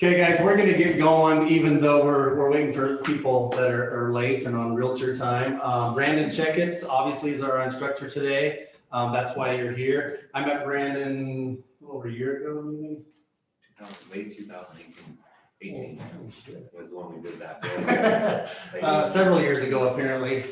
Okay, guys, we're going to get going, even though we're waiting for people that are late and on realtor time. Brandon Checketts obviously is our instructor today. That's why you're here. I met Brandon over a year ago, maybe. Late 2018. 18 was when we did that. Several years ago, apparently.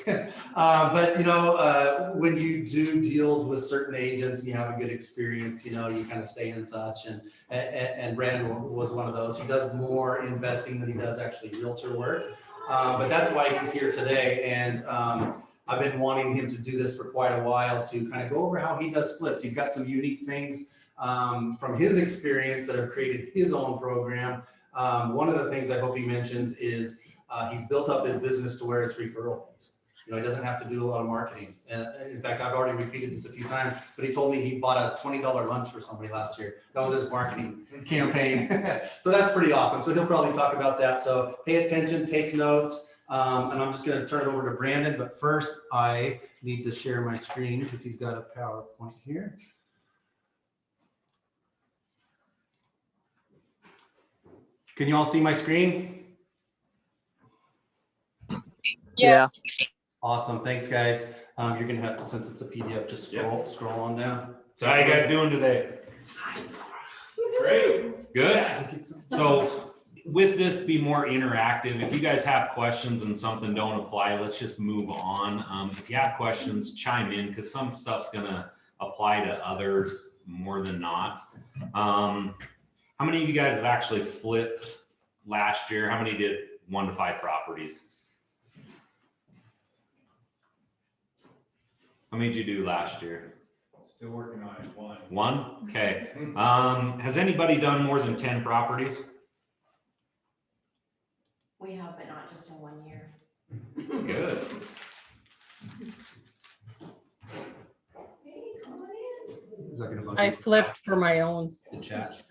But you know, when you do deals with certain agents and you have a good experience, you know, you kind of stay in touch. And Brandon was one of those. He does more investing than he does actually realtor work. But that's why he's here today. And I've been wanting him to do this for quite a while to kind of go over how he does splits. He's got some unique things from his experience that have created his own program. One of the things I hope he mentions is he's built up his business to where it's referral based. You know, he doesn't have to do a lot of marketing. In fact, I've already repeated this a few times, but he told me he bought a $20 lunch for somebody last year. That was his marketing campaign. So that's pretty awesome. So he'll probably talk about that. So pay attention, take notes. And I'm just going to turn it over to Brandon. But first, I need to share my screen because he's got a PowerPoint here. Can you all see my screen? Yes. Yeah. Awesome. Thanks, guys. You're going to have to, since it's a PDF, just scroll on down. So how you guys doing today? Great. Good. So with this be more interactive, if you guys have questions and something don't apply, let's just move on. If you have questions, chime in because some stuff's going to apply to others more than not. How many of you guys have actually flipped last year? How many did 1 to 5 properties? How many did you do last year? Still working on it. One? Okay. Has anybody done more than 10 properties? We have, but not just in 1 year. Good. Hey, come on in. Is that going to bug I you? flipped for my own. The chat.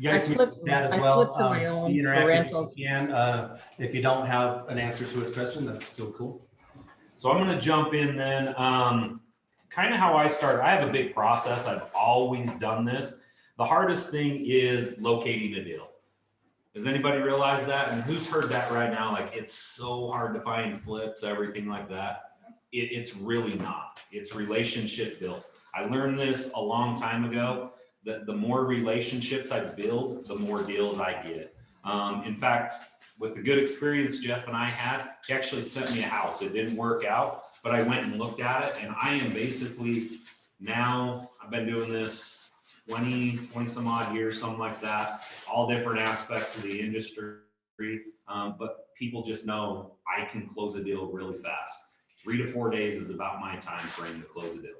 You guys can chat as I well. flipped for my own Be interactive rentals. if you can. If you don't have an answer to his question, that's still cool. So I'm going to jump in then. Kind of how I start. I have a big process. I've always done this. The hardest thing is locating a deal. Does anybody realize that? And who's heard that right now? Like, it's so hard to find flips, everything like that. It's really not. It's relationship built. I learned this a long time ago. That the more relationships I build, the more deals I get. In fact, with the good experience Jeff and I had, he actually sent me a house. It didn't work out, but I went and looked at it, and I am basically now, I've been doing this 20 some odd years, something like that, all different aspects of the industry. But people just know I can close a deal really fast. 3 to 4 days is about my time frame to close a deal.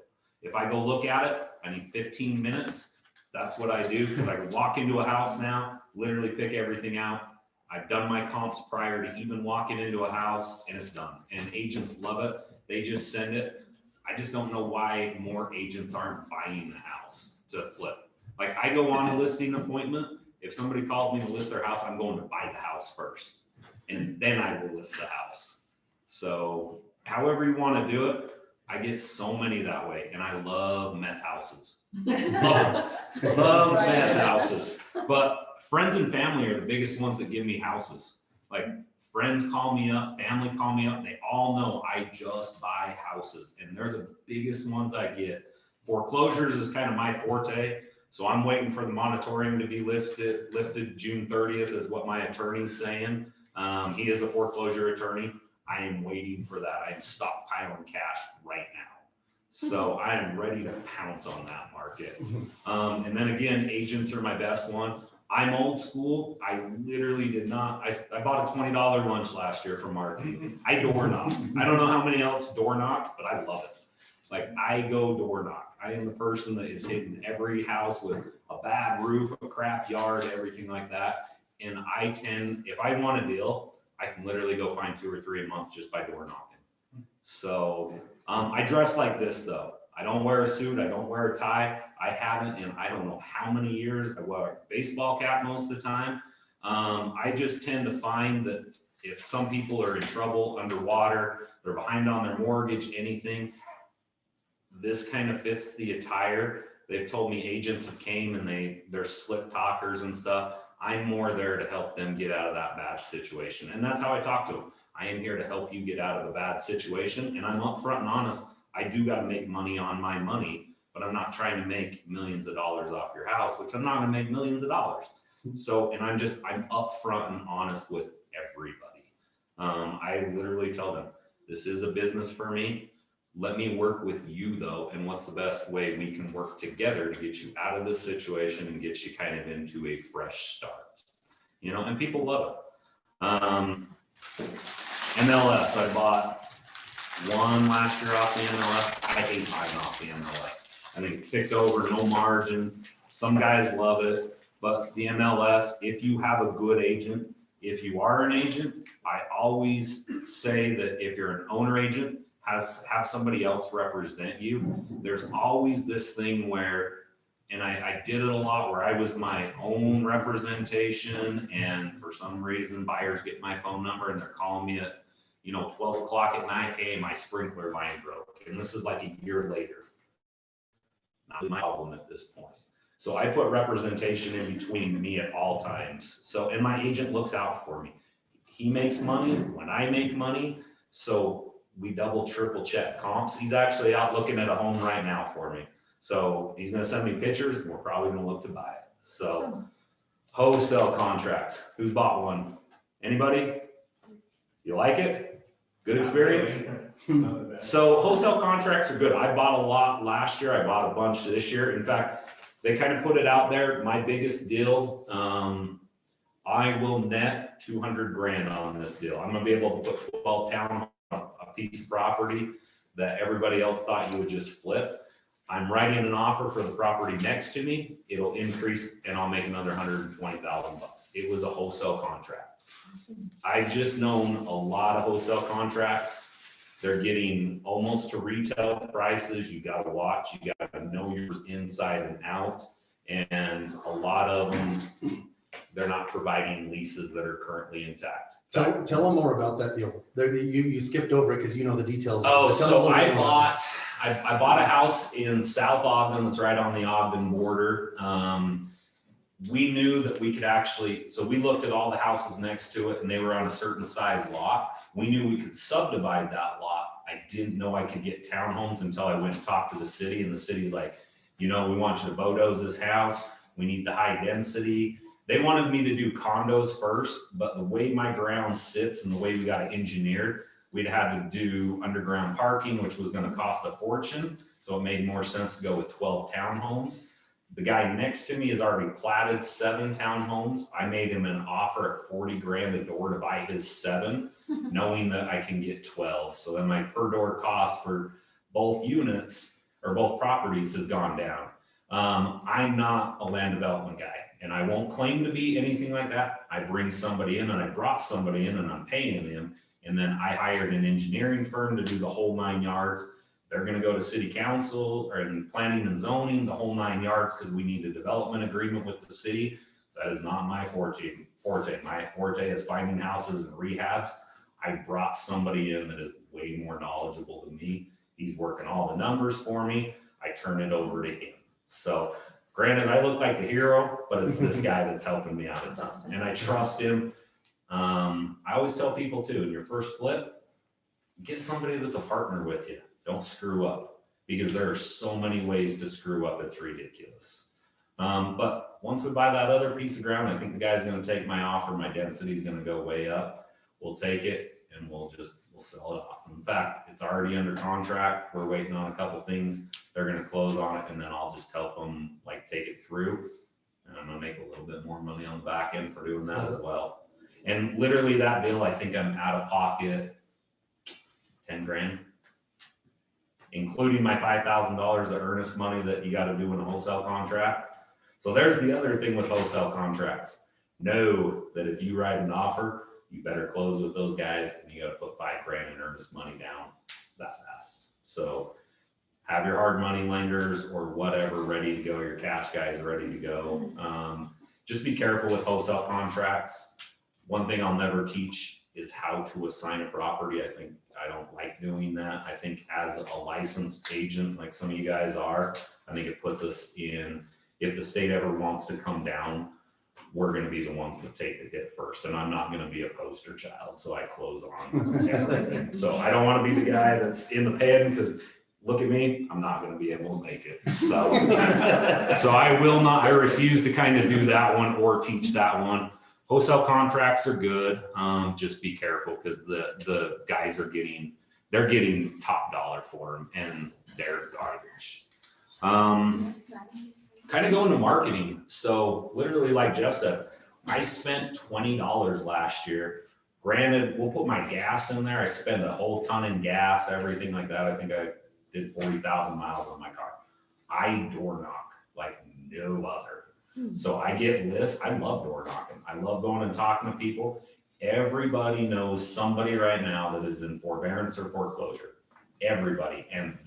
If I go look at it, I need 15 minutes. That's what I do because I can walk into a house now, literally pick everything out. I've done my comps prior to even walking into a house and it's done. And agents love it. They just send it. I just don't know why more agents aren't buying the house to flip. Like I go on a listing appointment. If somebody calls me to list their house, I'm going to buy the house first and then I will list the house. So however you want to do it, I get so many that way, and I love meth houses. Love meth houses. But friends and family are the biggest ones that give me houses. Like friends call me up, family call me up. They all know I just buy houses, and they're the biggest ones I get. Foreclosures is kind of my forte, so I'm waiting for the moratorium to be lifted June 30th is what my attorney's saying. He is a foreclosure attorney. I am waiting for that. I am stockpiling cash right now. So I am ready to pounce on that market. And then again, agents are my best one. I'm old school. I literally did not, I bought a $20 lunch last year for marketing. I door knock. I don't know how many else door knock, but I love it. Like I go door knock. I am the person that is hitting every house with a bad roof, a crap yard, everything like that. And I tend, if I want a deal, I can literally go find 2 or 3 a month just by door knocking. So I dress like this though. I don't wear a suit. I don't wear a tie. I haven't in I don't know how many years. I wear a baseball cap most of the time. I just tend to find that if some people are in trouble, underwater, they're behind on their mortgage, anything, this kind of fits the attire. They've told me agents have came and they're slip talkers and stuff. I'm more there to help them get out of that bad situation. And that's how I talk to them. I am here to help you get out of a bad situation. And I'm upfront and honest. I do got to make money on my money, but I'm not trying to make millions of dollars off your house, which I'm not going to make millions of dollars. So, and I'm upfront and honest with everybody. I literally tell them, this is a business for me. Let me work with you though. And what's the best way we can work together to get you out of this situation and get you kind of into a fresh start, you know, and people love it. MLS, I bought one last year off the MLS. I hate buying off the MLS. I think it's picked over, no margins. Some guys love it, but the MLS, if you have a good agent, if you are an agent, I always say that if you're an owner agent, have somebody else represent you. There's always this thing where, and I did it a lot, where I was my own representation, and for some reason buyers get my phone number and they're calling me at 12 o'clock at night, hey, my sprinkler line broke. And this is like a year later. Not my problem at this point. So I put representation in between me at all times. So, and my agent looks out for me. He makes money when I make money. So we double, triple check comps. He's actually out looking at a home right now for me. So he's going to send me pictures and we're probably going to look to buy it. So wholesale contracts. Who's bought one? Anybody? You like it? Good experience? So wholesale contracts are good. I bought a lot last year. I bought a bunch this year. In fact, they kind of put it out there. My biggest deal, I will net 200 grand on this deal. I'm going to be able to put 12 town on a piece of property that everybody else thought you would just flip. I'm writing an offer for the property next to me. It'll increase and I'll make another 120,000 bucks. It was a wholesale contract. I just known a lot of wholesale contracts. They're getting almost to retail prices. You got to watch, you got to know yours inside and out. And a lot of them, they're not providing leases that are currently intact. Tell them more about that deal. You skipped over it because you know the details. Oh, so I bought a house in South Ogden that's right on the Ogden border. We knew that we could actually, so we looked at all the houses next to it and they were on a certain size lot. We knew we could subdivide that lot. I didn't know I could get townhomes until I went and talked to the city, and the city's like, we want you to bulldoze this house. We need the high density. They wanted me to do condos first, but the way my ground sits and the way we got it engineered, we'd have to do underground parking, which was going to cost a fortune. So it made more sense to go with 12 townhomes. The guy next to me has already platted 7 townhomes. I made him an offer at 40 grand a door to buy his 7, knowing that I can get 12. So then my per door cost for both units or both properties has gone down. I'm not a land development guy, and I won't claim to be anything like that. I bring somebody in, and I brought somebody in and I'm paying him. And then I hired an engineering firm to do the whole 9 yards. They're going to go to city council or in planning and zoning, the whole 9 yards, because we need a development agreement with the city. That is not my forte. My forte is finding houses and rehabs. I brought somebody in that is way more knowledgeable than me. He's working all the numbers for me. I turn it over to him. So granted, I look like the hero, but it's this guy that's helping me out a ton. And I trust him. I always tell people too, in your first flip, get somebody that's a partner with you. Don't screw up, because there are so many ways to screw up. It's ridiculous. But once we buy that other piece of ground, I think the guy's going to take my offer. My density is going to go way up. We'll take it and we'll sell it off. In fact, it's already under contract. We're waiting on a couple things. They're going to close on it, and then I'll just help them take it through. And I'm going to make a little bit more money on the back end for doing that as well. And literally that deal, I think I'm out of pocket 10 grand. Including my $5,000 of earnest money that you got to do in a wholesale contract. So there's the other thing with wholesale contracts. Know that if you write an offer, you better close with those guys, and you got to put 5 grand in earnest money down that fast. So have your hard money lenders or whatever ready to go. Your cash guys ready to go. Just be careful with wholesale contracts. One thing I'll never teach is how to assign a property. I don't like doing that. I think as a licensed agent, like some of you guys are, I think it puts us in, if the state ever wants to come down we're going to be the ones that take the hit first. And I'm not going to be a poster child. So I close on everything. So I don't want to be the guy that's in the pen because look at me, I'm not going to be able to make it. So, so I will not, I refuse to kind of do that one or teach that one. Wholesale contracts are good. Just be careful because the guys are they're getting top dollar for them and they're garbage. Kind of going to marketing. So literally like Jeff said, I spent $20 last year. Granted, we'll put my gas in there. I spend a whole ton in gas, everything like that. I think I did 40,000 miles on my car. I door knock like no other. So I get lists. I love door knocking. I love going and talking to people. Everybody knows somebody right now that is in forbearance or foreclosure. Everybody. And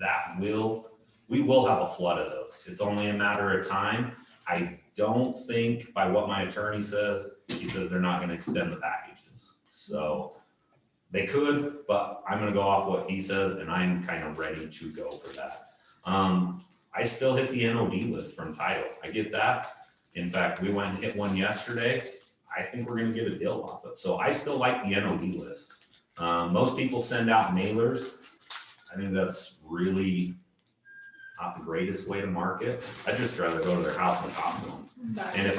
we will have a flood of those. It's only a matter of time. I don't think by what my attorney says, he says they're not going to extend the packages. So they could, but I'm going to go off what he says, and I'm kind of ready to go for that. I still hit the NOD list from title. I get that. In fact, we went and hit one yesterday. I think we're going to get a deal off it. So I still like the NOD list. Most people send out mailers. I think that's really not the greatest way to market. I'd just rather go to their house and talk to them. Exactly. And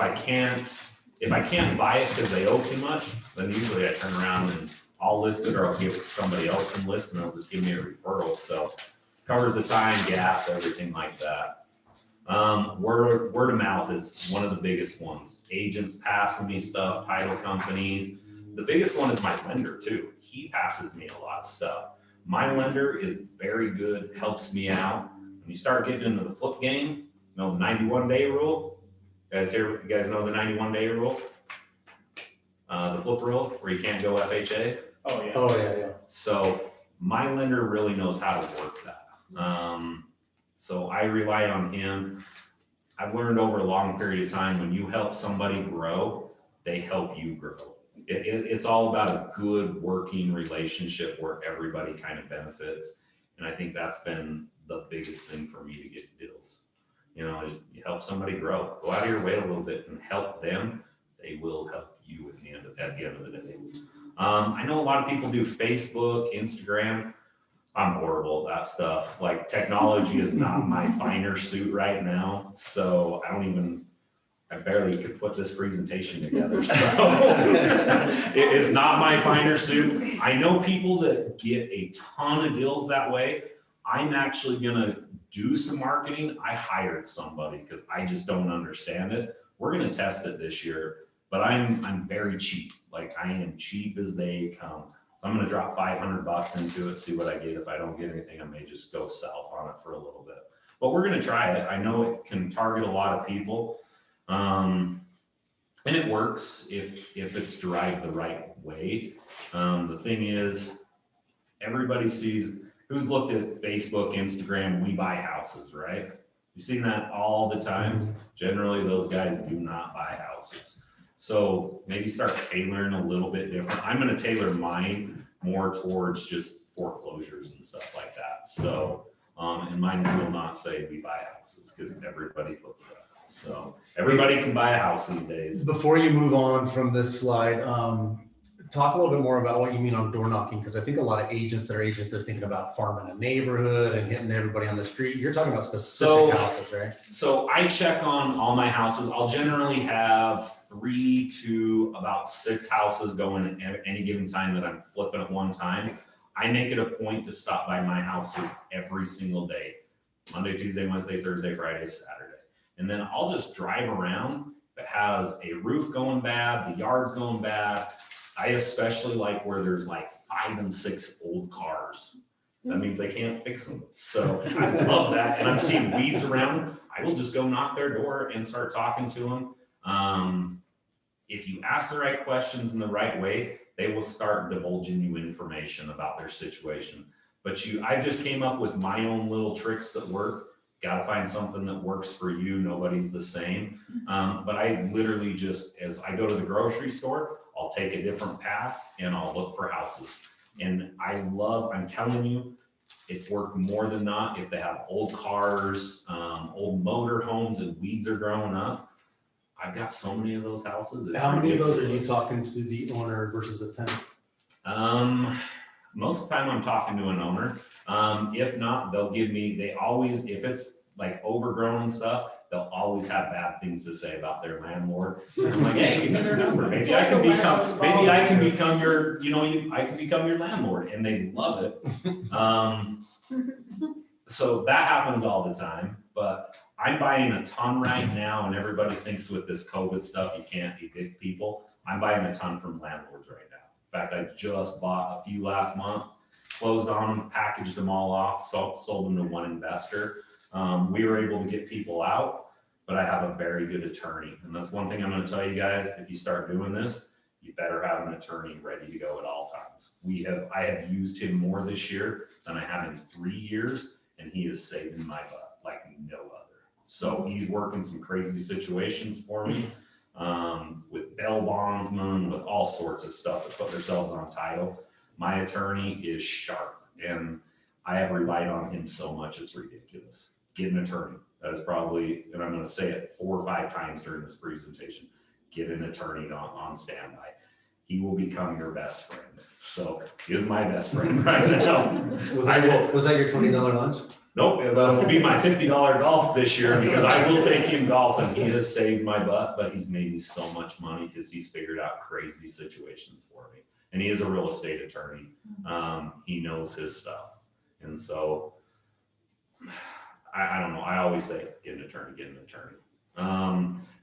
if I can't buy it because they owe too much, then usually I turn around and I'll list it or I'll give it to somebody else and list and they'll just give me a referral. So covers the time, gas, everything like that. Word of mouth is one of the biggest ones. Agents passing me stuff, title companies. The biggest one is my lender too. He passes me a lot of stuff. My lender is very good, helps me out. When you start getting into the flip game, you know, the 91-day rule. You guys know the 91-day rule? The flip rule where you can't go FHA. Oh, yeah. Oh, yeah. So my lender really knows how to work that. So I rely on him. I've learned over a long period of time, when you help somebody grow, they help you grow. It's all about a good working relationship where everybody kind of benefits. And I think that's been the biggest thing for me to get deals. You know, is you help somebody grow. Go out of your way a little bit and help them. They will help you at the end of the day. I know a lot of people do Facebook, Instagram. I'm horrible at that stuff. Like technology is not my finer suit right now. So I barely could put this presentation together. So it is not my finer suit. I know people that get a ton of deals that way. I'm actually gonna do some marketing. I hired somebody because I just don't understand it. We're gonna test it this year, but I'm very cheap. Like I am cheap as they come. So I'm gonna drop $500 into it, see what I get. If I don't get anything, I may just go south on it for a little bit. But we're gonna try it. I know it can target a lot of people. And it works if it's derived the right way. The thing is, everybody sees, who's looked at Facebook, Instagram, we buy houses, right? You've seen that all the time. Generally, those guys do not buy houses. So maybe start tailoring a little bit different. I'm going to tailor mine more towards just foreclosures and stuff like that. So, and mine will not say we buy houses because everybody puts that. So everybody can buy a house these days. Before you move on from this slide, talk a little bit more about what you mean on door knocking, because I think a lot of agents that are thinking about farming a neighborhood and hitting everybody on the street. You're talking about specific houses, right? So I check on all my houses. I'll generally have 3 to about 6 houses going at any given time that I'm flipping at one time. I make it a point to stop by my houses every single day. Monday, Tuesday, Wednesday, Thursday, Friday, Saturday. And then I'll just drive around. If it has a roof going bad, the yard's going bad. I especially like where there's like 5 and 6 old cars. That means they can't fix them. So I love that. And I'm seeing weeds around them. I will just go knock their door and start talking to them. If you ask the right questions in the right way, they will start divulging you information about their situation. But I just came up with my own little tricks that work. Got to find something that works for you. Nobody's the same. But I literally just, as I go to the grocery store, I'll take a different path and I'll look for houses. And I'm telling you, it's worked more than not. If they have old cars, old motor homes and weeds are growing up, I've got so many of those houses. It's How many of those are you ridiculous. talking to the owner versus a tenant? Most of the time I'm talking to an owner. If not, they'll give me, they always, if it's like overgrown and stuff, they'll always have bad things to say about their landlord. And I'm like, hey, give me their number. Maybe I can become your, I can become your landlord, and they love it. So that happens all the time, but I'm buying a ton right now, and everybody thinks with this COVID stuff, you can't evict people. I'm buying a ton from landlords right now. In fact, I just bought a few last month, closed on them, packaged them all off, sold them to one investor. We were able to get people out, but I have a very good attorney. And that's one thing I'm going to tell you guys. If you start doing this, you better have an attorney ready to go at all times. I have used him more this year than I have in 3 years, and he is saving my butt like no other. So he's working some crazy situations for me, with bail bondsmen, with all sorts of stuff that put themselves on title. My attorney is sharp, and I have relied on him so much, it's ridiculous. Get an attorney. That is probably, and I'm going to say it 4 or 5 times during this presentation, get an attorney on standby. He will become your best friend. So he is my best friend right now. Was that your $20 lunch? Nope, it will be my $50 golf this year, because I will take him golfing. He has saved my butt, but he's made me so much money because he's figured out crazy situations for me. And he is a real estate attorney. He knows his stuff. And so I don't know. I always say, get an attorney.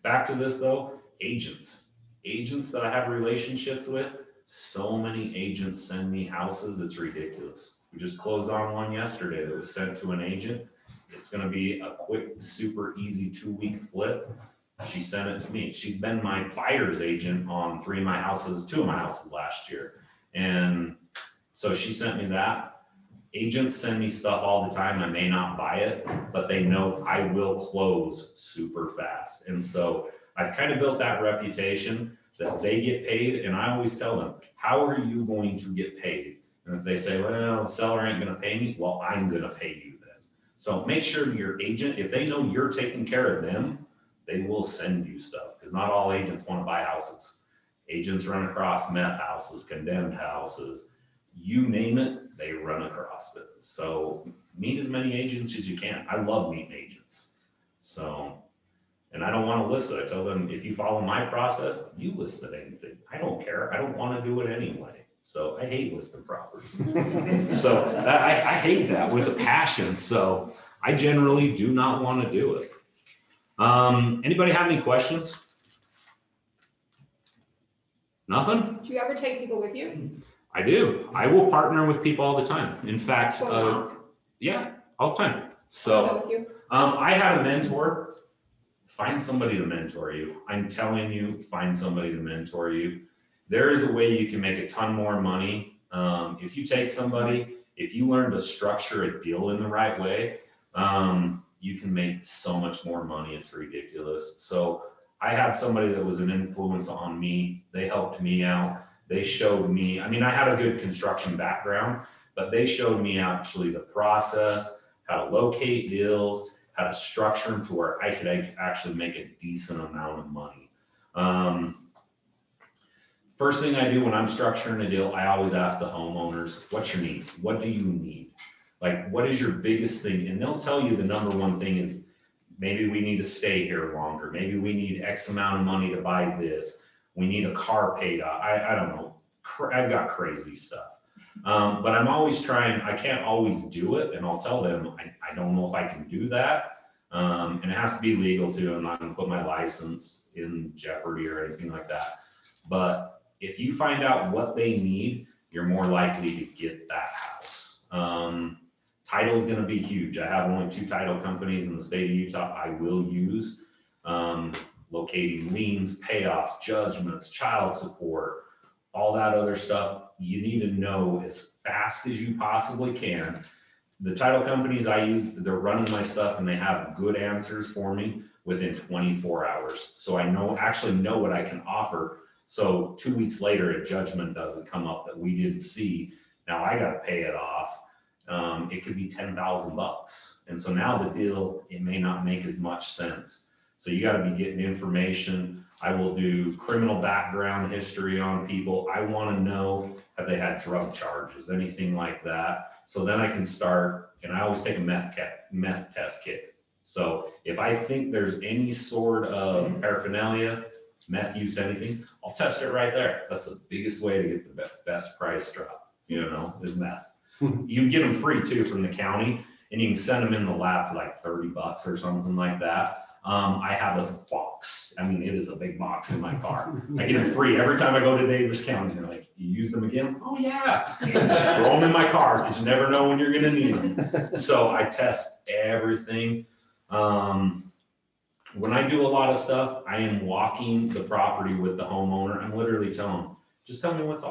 Back to this though, agents that I have relationships with. So many agents send me houses, it's ridiculous. We just closed on one yesterday that was sent to an agent. It's going to be a quick, super easy 2-week flip. She sent it to me. She's been my buyer's agent on 2 of my houses last year. And so she sent me that. Agents send me stuff all the time. I may not buy it, but they know I will close super fast. And so I've kind of built that reputation that they get paid. And I always tell them, how are you going to get paid? And if they say, well, the seller ain't going to pay me, well, I'm going to pay you then. So make sure your agent, if they know you're taking care of them, they will send you stuff, because not all agents want to buy houses. Agents run across meth houses, condemned houses, you name it, they run across it. So meet as many agents as you can. I love meeting agents. So, and I don't want to list it. I tell them, if you follow my process, you list it anything. I don't care. I don't want to do it anyway. So I hate listing properties. So I hate that with a passion. So I generally do not want to do it. Anybody have any questions? Nothing? Do you ever take people with you? I do. I will partner with people all the time. In fact, So yeah, all the time. I'll So go with you. I had a mentor. Find somebody to mentor you. I'm telling you, find somebody to mentor you. There is a way you can make a ton more money. If you take somebody, if you learn to structure a deal in the right way, you can make so much more money. It's ridiculous. So I had somebody that was an influence on me. They helped me out. They showed me, I mean, I had a good construction background, but they showed me actually the process, how to locate deals, how to structure them to where I could actually make a decent amount of money. First thing I do when I'm structuring a deal, I always ask the homeowners, what's your needs? What do you need? Like, what is your biggest thing? And they'll tell you the number one thing is, maybe we need to stay here longer. Maybe we need X amount of money to buy this. We need a car paid off. I don't know. I've got crazy stuff. But I'm always trying, I can't always do it. And I'll tell them, I don't know if I can do that. And it has to be legal too. I'm not going to put my license in jeopardy or anything like that. But if you find out what they need, you're more likely to get that house. Title is going to be huge. I have only 2 title companies in the state of Utah I will use. Locating liens, payoffs, judgments, child support, all that other stuff. You need to know as fast as you possibly can. The title companies I use, they're running my stuff and they have good answers for me within 24 hours. So I actually know what I can offer. So 2 weeks later, a judgment doesn't come up that we didn't see. Now I got to pay it off. It could be $10,000. And so now the deal, it may not make as much sense. So you got to be getting information. I will do criminal background history on people. I want to know, have they had drug charges, anything like that. So then I can start, and I always take a meth test kit. So if I think there's any sort of paraphernalia, meth use, anything, I'll test it right there. That's the biggest way to get the best price drop, is meth. You can get them free too from the county, and you can send them in the lab for like $30 or something like that. I have a box. I mean, it is a big box in my car. I get them free every time I go to Davis County. They're like, you use them again? Oh yeah. Just throw them in my car because you never know when you're going to need them. So I test everything. When I do a lot of stuff, I am walking the property with the homeowner. I'm literally telling them, just tell me what's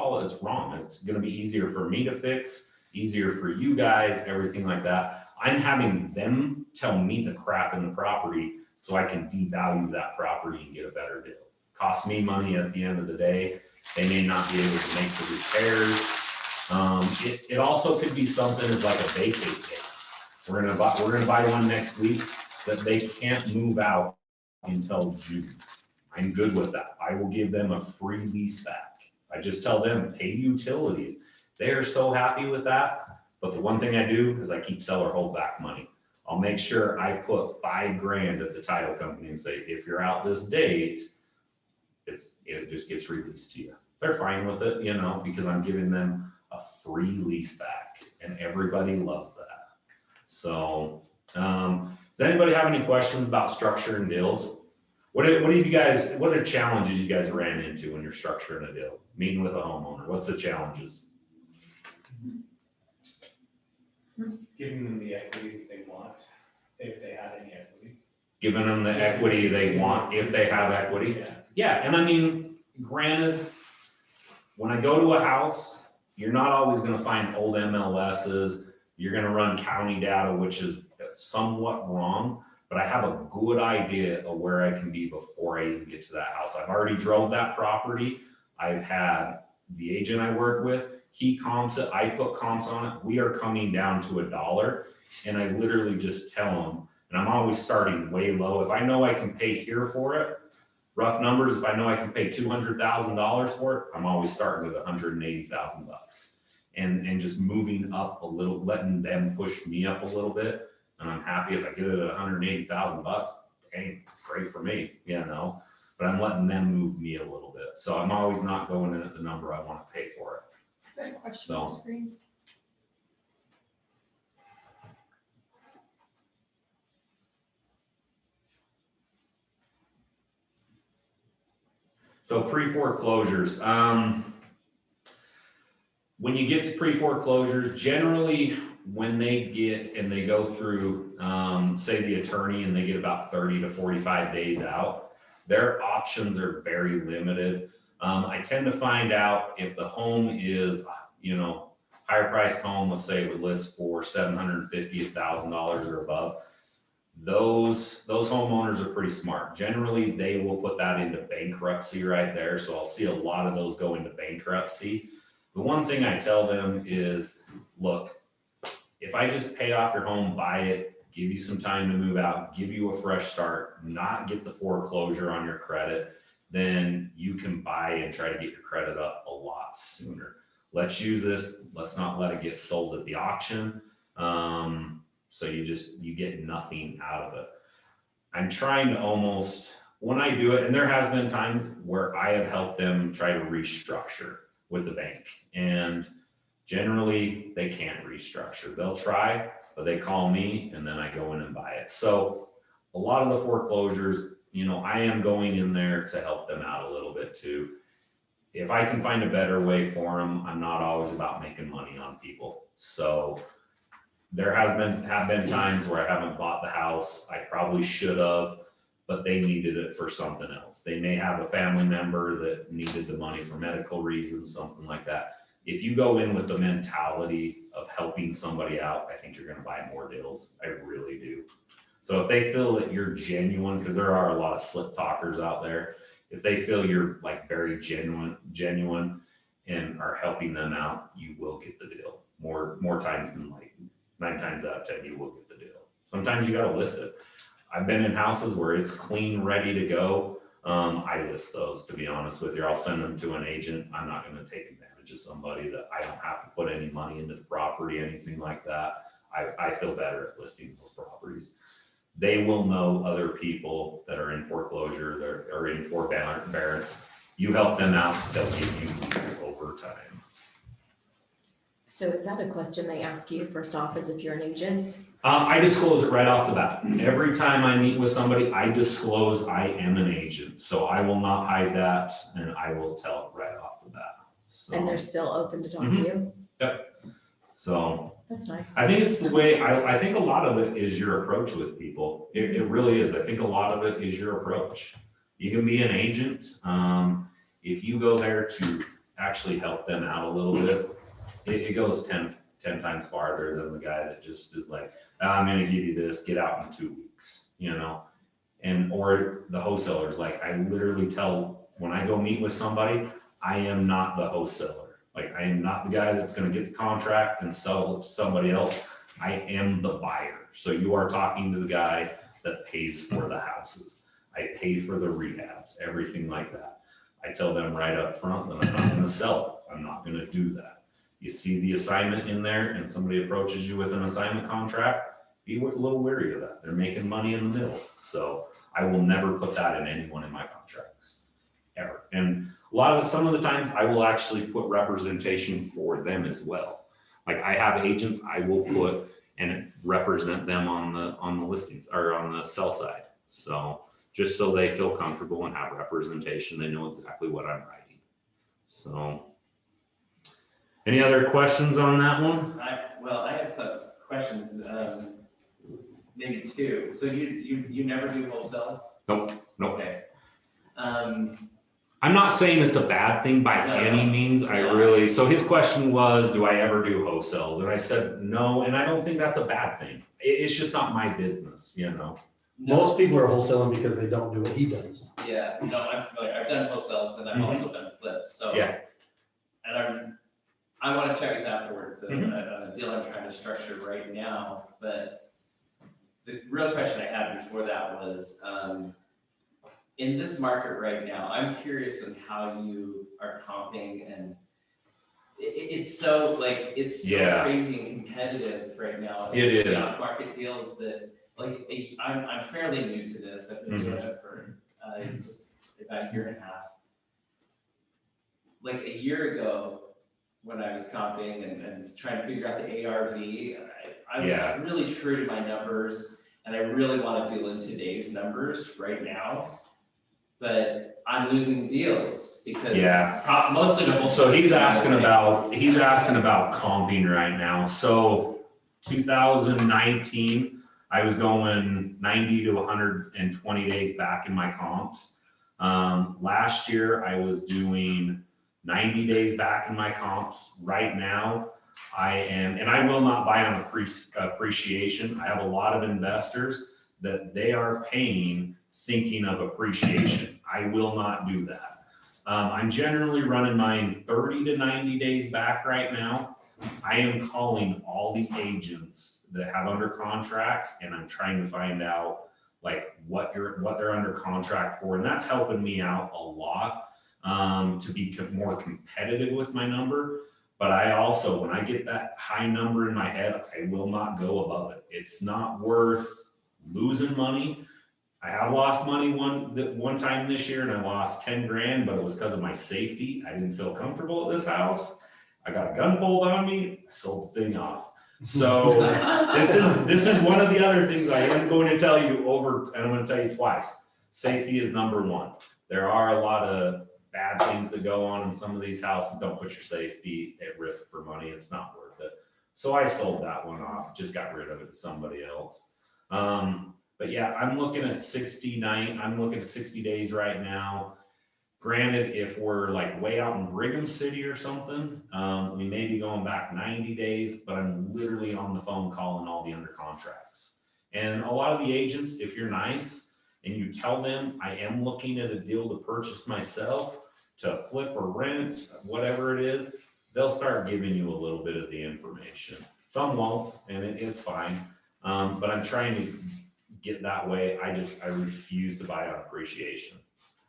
wrong. It's going to be easier for me to fix, easier for you guys, everything like that. I'm having them tell me the crap in the property so I can devalue that property and get a better deal. Costs me money at the end of the day. They may not be able to make the repairs. It also could be something as like a vacate date. We're gonna buy one next week that they can't move out until June. I'm good with that. I will give them a free lease back. I just tell them pay utilities. They are so happy with that. But the one thing I do is I keep seller holdback money. I'll make sure I put $5,000 at the title company and say, if you're out this date, it just gets released to you. They're fine with it, because I'm giving them a free lease back, and everybody loves that. So, does anybody have any questions about structure and deals? What are challenges you guys ran into when you're structuring a deal, meeting with a homeowner? What's the challenges? Giving them the equity that they want, if they have any equity. Giving them the equity they want if they have equity. Yeah. Yeah, and I mean, granted, when I go to a house, you're not always going to find old MLSs. You're going to run county data, which is somewhat wrong, but I have a good idea of where I can be before I even get to that house. I've already drove that property. I've had the agent I work with, he comps it, I put comps on it. We are coming down to $1, and I literally just tell them, and I'm always starting way low. If I know I can pay here for it, rough numbers, if I know I can pay $200,000 for it, I'm always starting with $180,000 and just moving up a little, letting them push me up a little bit. And I'm happy if I get it at $180,000, hey, great for me, but I'm letting them move me a little bit. So I'm always not going in at the number I want to pay for it. Got a question on the screen. So pre-foreclosures, when you get to pre-foreclosures, generally when they get and they go through, say the attorney, and they get about 30 to 45 days out, their options are very limited. I tend to find out if the home is, higher priced home, let's say it would list for $750,000, $1,000 or above. Those homeowners are pretty smart. Generally, they will put that into bankruptcy right there. So I'll see a lot of those go into bankruptcy. The one thing I tell them is, look, if I just pay off your home, buy it, give you some time to move out, give you a fresh start, not get the foreclosure on your credit, then you can buy and try to get your credit up a lot sooner. Let's use this. Let's not let it get sold at the auction. So you get nothing out of it. I'm trying to almost, when I do it, and there has been times where I have helped them try to restructure with the bank, and generally they can't restructure. They'll try, but they call me and then I go in and buy it. So a lot of the foreclosures, I am going in there to help them out a little bit too. If I can find a better way for them, I'm not always about making money on people. So there have been times where I haven't bought the house. I probably should have, but they needed it for something else. They may have a family member that needed the money for medical reasons, something like that. If you go in with the mentality of helping somebody out, I think you're going to buy more deals. I really do. So if they feel that you're genuine, because there are a lot of slip talkers out there, if they feel you're like very genuine and are helping them out, you will get the deal. More times than like 9 times out of 10, you will get the deal. Sometimes you got to list it. I've been in houses where it's clean, ready to go. I list those, to be honest with you. I'll send them to an agent. I'm not going to take advantage of somebody that I don't have to put any money into the property, anything like that. I feel better at listing those properties. They will know other people that are in foreclosure, that are in forbearance. You help them out, they'll give you leads over time. So is that a question they ask you first off, as if you're an agent? I disclose it right off the bat. Every time I meet with somebody, I disclose I am an agent. So I will not hide that, and I will tell it right off the bat. So, And they're still open to talk to you? So That's nice. I think it's the way, I think a lot of it is your approach with people. It really is. I think a lot of it is your approach. You can be an agent. If you go there to actually help them out a little bit, it goes 10 times farther than the guy that just is like, I'm going to give you this, get out in 2 weeks, you know? And, or the wholesalers, like I literally tell, when I go meet with somebody, I am not the wholesaler. Like I am not the guy that's going to get the contract and sell it to somebody else. I am the buyer. So you are talking to the guy that pays for the houses. I pay for the rehabs, everything like that. I tell them right up front that I'm not going to sell it. I'm not going to do that. You see the assignment in there and somebody approaches you with an assignment contract, be a little wary of that. They're making money in the middle. So I will never put that in any one of my contracts, ever. And some of the times I will actually put representation for them as well. Like I have agents I will put and represent them on the listings or on the sell side. So just so they feel comfortable and have representation, they know exactly what I'm writing. So any other questions on that one? I have some questions, maybe two. So you never do wholesales? Nope. Okay. I'm not saying it's a bad thing by any means. So his question was, do I ever do wholesales? And I said, no, and I don't think that's a bad thing. It's just not my business, you know? Most people are wholesaling because they don't do what he does. Yeah, no, I'm familiar. I've done wholesales and I've also done flips. So Yeah. And I want to check it afterwards on a deal I'm trying to structure right now. But the real question I had before that was, in this market right now, I'm curious on how you are comping, and it's so crazy and competitive right now. It is. Market deals that I'm fairly new to this. I've been doing it for just about a year and a half. Like a year ago, when I was comping and trying to figure out the ARV, I was really true to my numbers, and I really want to deal in today's numbers right now. But I'm losing deals because most of them. So he's asking about comping right now. So 2019, I was going 90 to 120 days back in my comps. Last year I was doing 90 days back in my comps. Right now I am, and I will not buy on appreciation. I have a lot of investors that they are paying thinking of appreciation. I will not do that. I'm generally running mine 30 to 90 days back right now. I am calling all the agents that have under contracts, and I'm trying to find out like what they're under contract for, and that's helping me out a lot to be more competitive with my number. But I also, when I get that high number in my head, I will not go above it. It's not worth losing money. I have lost money one time this year, and I lost 10 grand, but it was because of my safety. I didn't feel comfortable at this house. I got a gun pulled on me. I sold the thing off. So this is one of the other things I am going to tell you and I'm going to tell you twice. Safety is number one. There are a lot of bad things that go on in some of these houses. Don't put your safety at risk for money. It's not worth it. So I sold that one off, just got rid of it to somebody else. But yeah, I'm looking at 60 days right now. Granted, if we're like way out in Brigham City or something, we may be going back 90 days, but I'm literally on the phone calling all the under contracts. And a lot of the agents, if you're nice and you tell them I am looking at a deal to purchase myself, to flip or rent, whatever it is, they'll start giving you a little bit of the information. Some won't, and it's fine. But I'm trying to get that way. I refuse to buy on appreciation.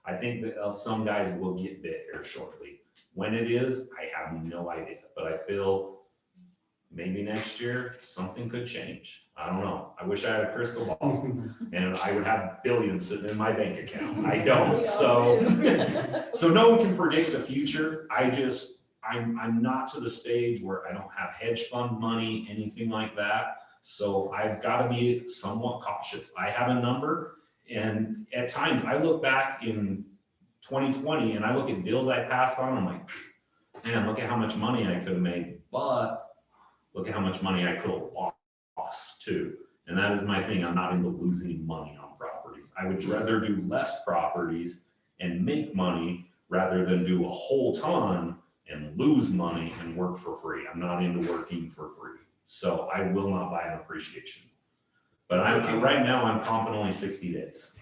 I think that some guys will get bit here shortly. When it is, I have no idea, but I feel maybe next year something could change. I don't know. I wish I had a crystal ball and I would have billions sitting in my bank account. I don't. So no one can predict the future. I'm not to the stage where I don't have hedge fund money, anything like that. So I've got to be somewhat cautious. I have a number, and at times I look back in 2020 and I look at deals I passed on. I'm like, man, look at how much money I could have made, but look at how much money I could have lost too. And that is my thing. I'm not into losing money on properties. I would rather do less properties and make money rather than do a whole ton and lose money and work for free. I'm not into working for free. So I will not buy an appreciation. But right now I'm comping only 60 days.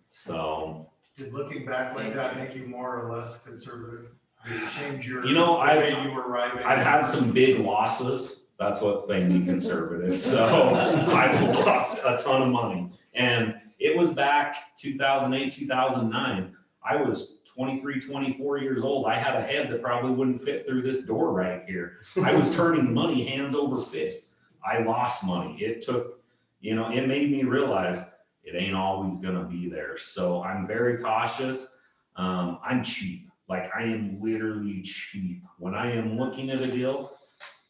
So Did looking back like that make you more or less conservative? Did it change your, You know, the way you were arriving? I've had some big losses. That's what's made me conservative. So I've lost a ton of money. And it was back 2008, 2009. I was 23, 24 years old. I had a head that probably wouldn't fit through this door right here. I was turning money hands over fist. I lost money. It took, it made me realize it ain't always gonna be there. So I'm very cautious. I'm cheap. Like I am literally cheap. When I am looking at a deal,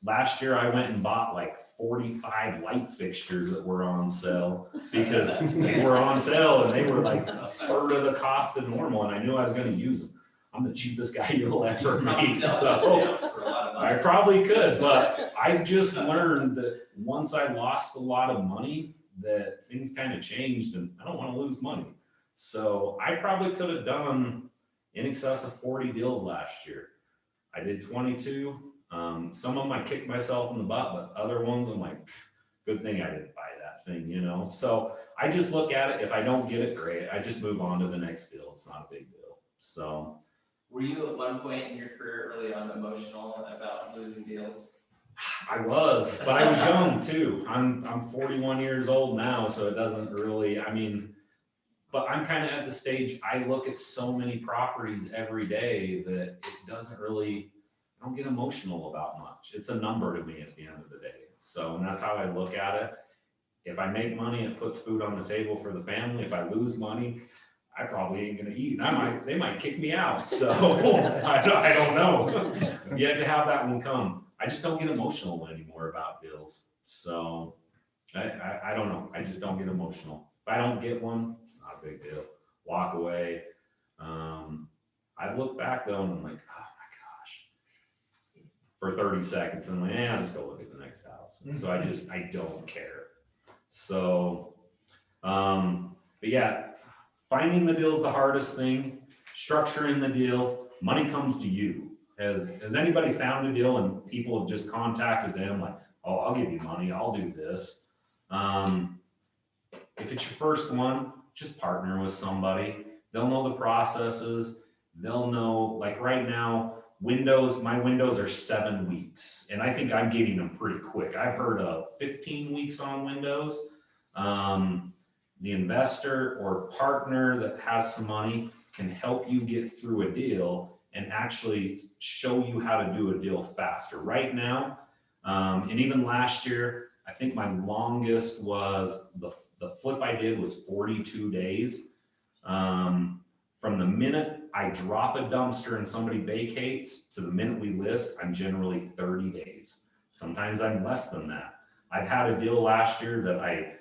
last year I went and bought like 45 light fixtures that were on sale because they were on sale and they were like a third of the cost of normal, and I knew I was going to use them. I'm the cheapest guy you'll ever meet, so I probably could, but I've just learned that once I lost a lot of money, that things kind of changed, and I don't want to lose money. So I probably could have done in excess of 40 deals last year. I did 22. Some of them I kicked myself in the butt, but other ones I'm like, good thing I didn't buy that thing, So I just look at it. If I don't get it, great. I just move on to the next deal. It's not a big deal. So. Were you at one point in your career early on emotional about losing deals? I was, but I was young too. I'm 41 years old now, so it doesn't really, but I'm kind of at the stage, I look at so many properties every day that it doesn't really, I don't get emotional about much. It's a number to me at the end of the day. So, and that's how I look at it. If I make money, it puts food on the table for the family. If I lose money, I probably ain't gonna eat. They might kick me out. So I don't know. Yet to have that one come. I just don't get emotional anymore about deals. So I don't know. I just don't get emotional. If I don't get one, it's not a big deal. Walk away. I've looked back though and I'm like, oh my gosh, for 30 seconds. And I'm like, I'll just go look at the next house. So I don't care. So, but yeah, finding the deal is the hardest thing. Structuring the deal, money comes to you. Has anybody found a deal and people have just contacted them like, oh, I'll give you money, I'll do this. If it's your first one, just partner with somebody. They'll know the processes. They'll know, like right now, my windows are 7 weeks. And I think I'm getting them pretty quick. I've heard of 15 weeks on windows. The investor or partner that has some money can help you get through a deal and actually show you how to do a deal faster. Right now, and even last year, I think my longest was the flip I did was 42 days. From the minute I drop a dumpster and somebody vacates to the minute we list, I'm generally 30 days. Sometimes I'm less than that. I've had a deal last year that I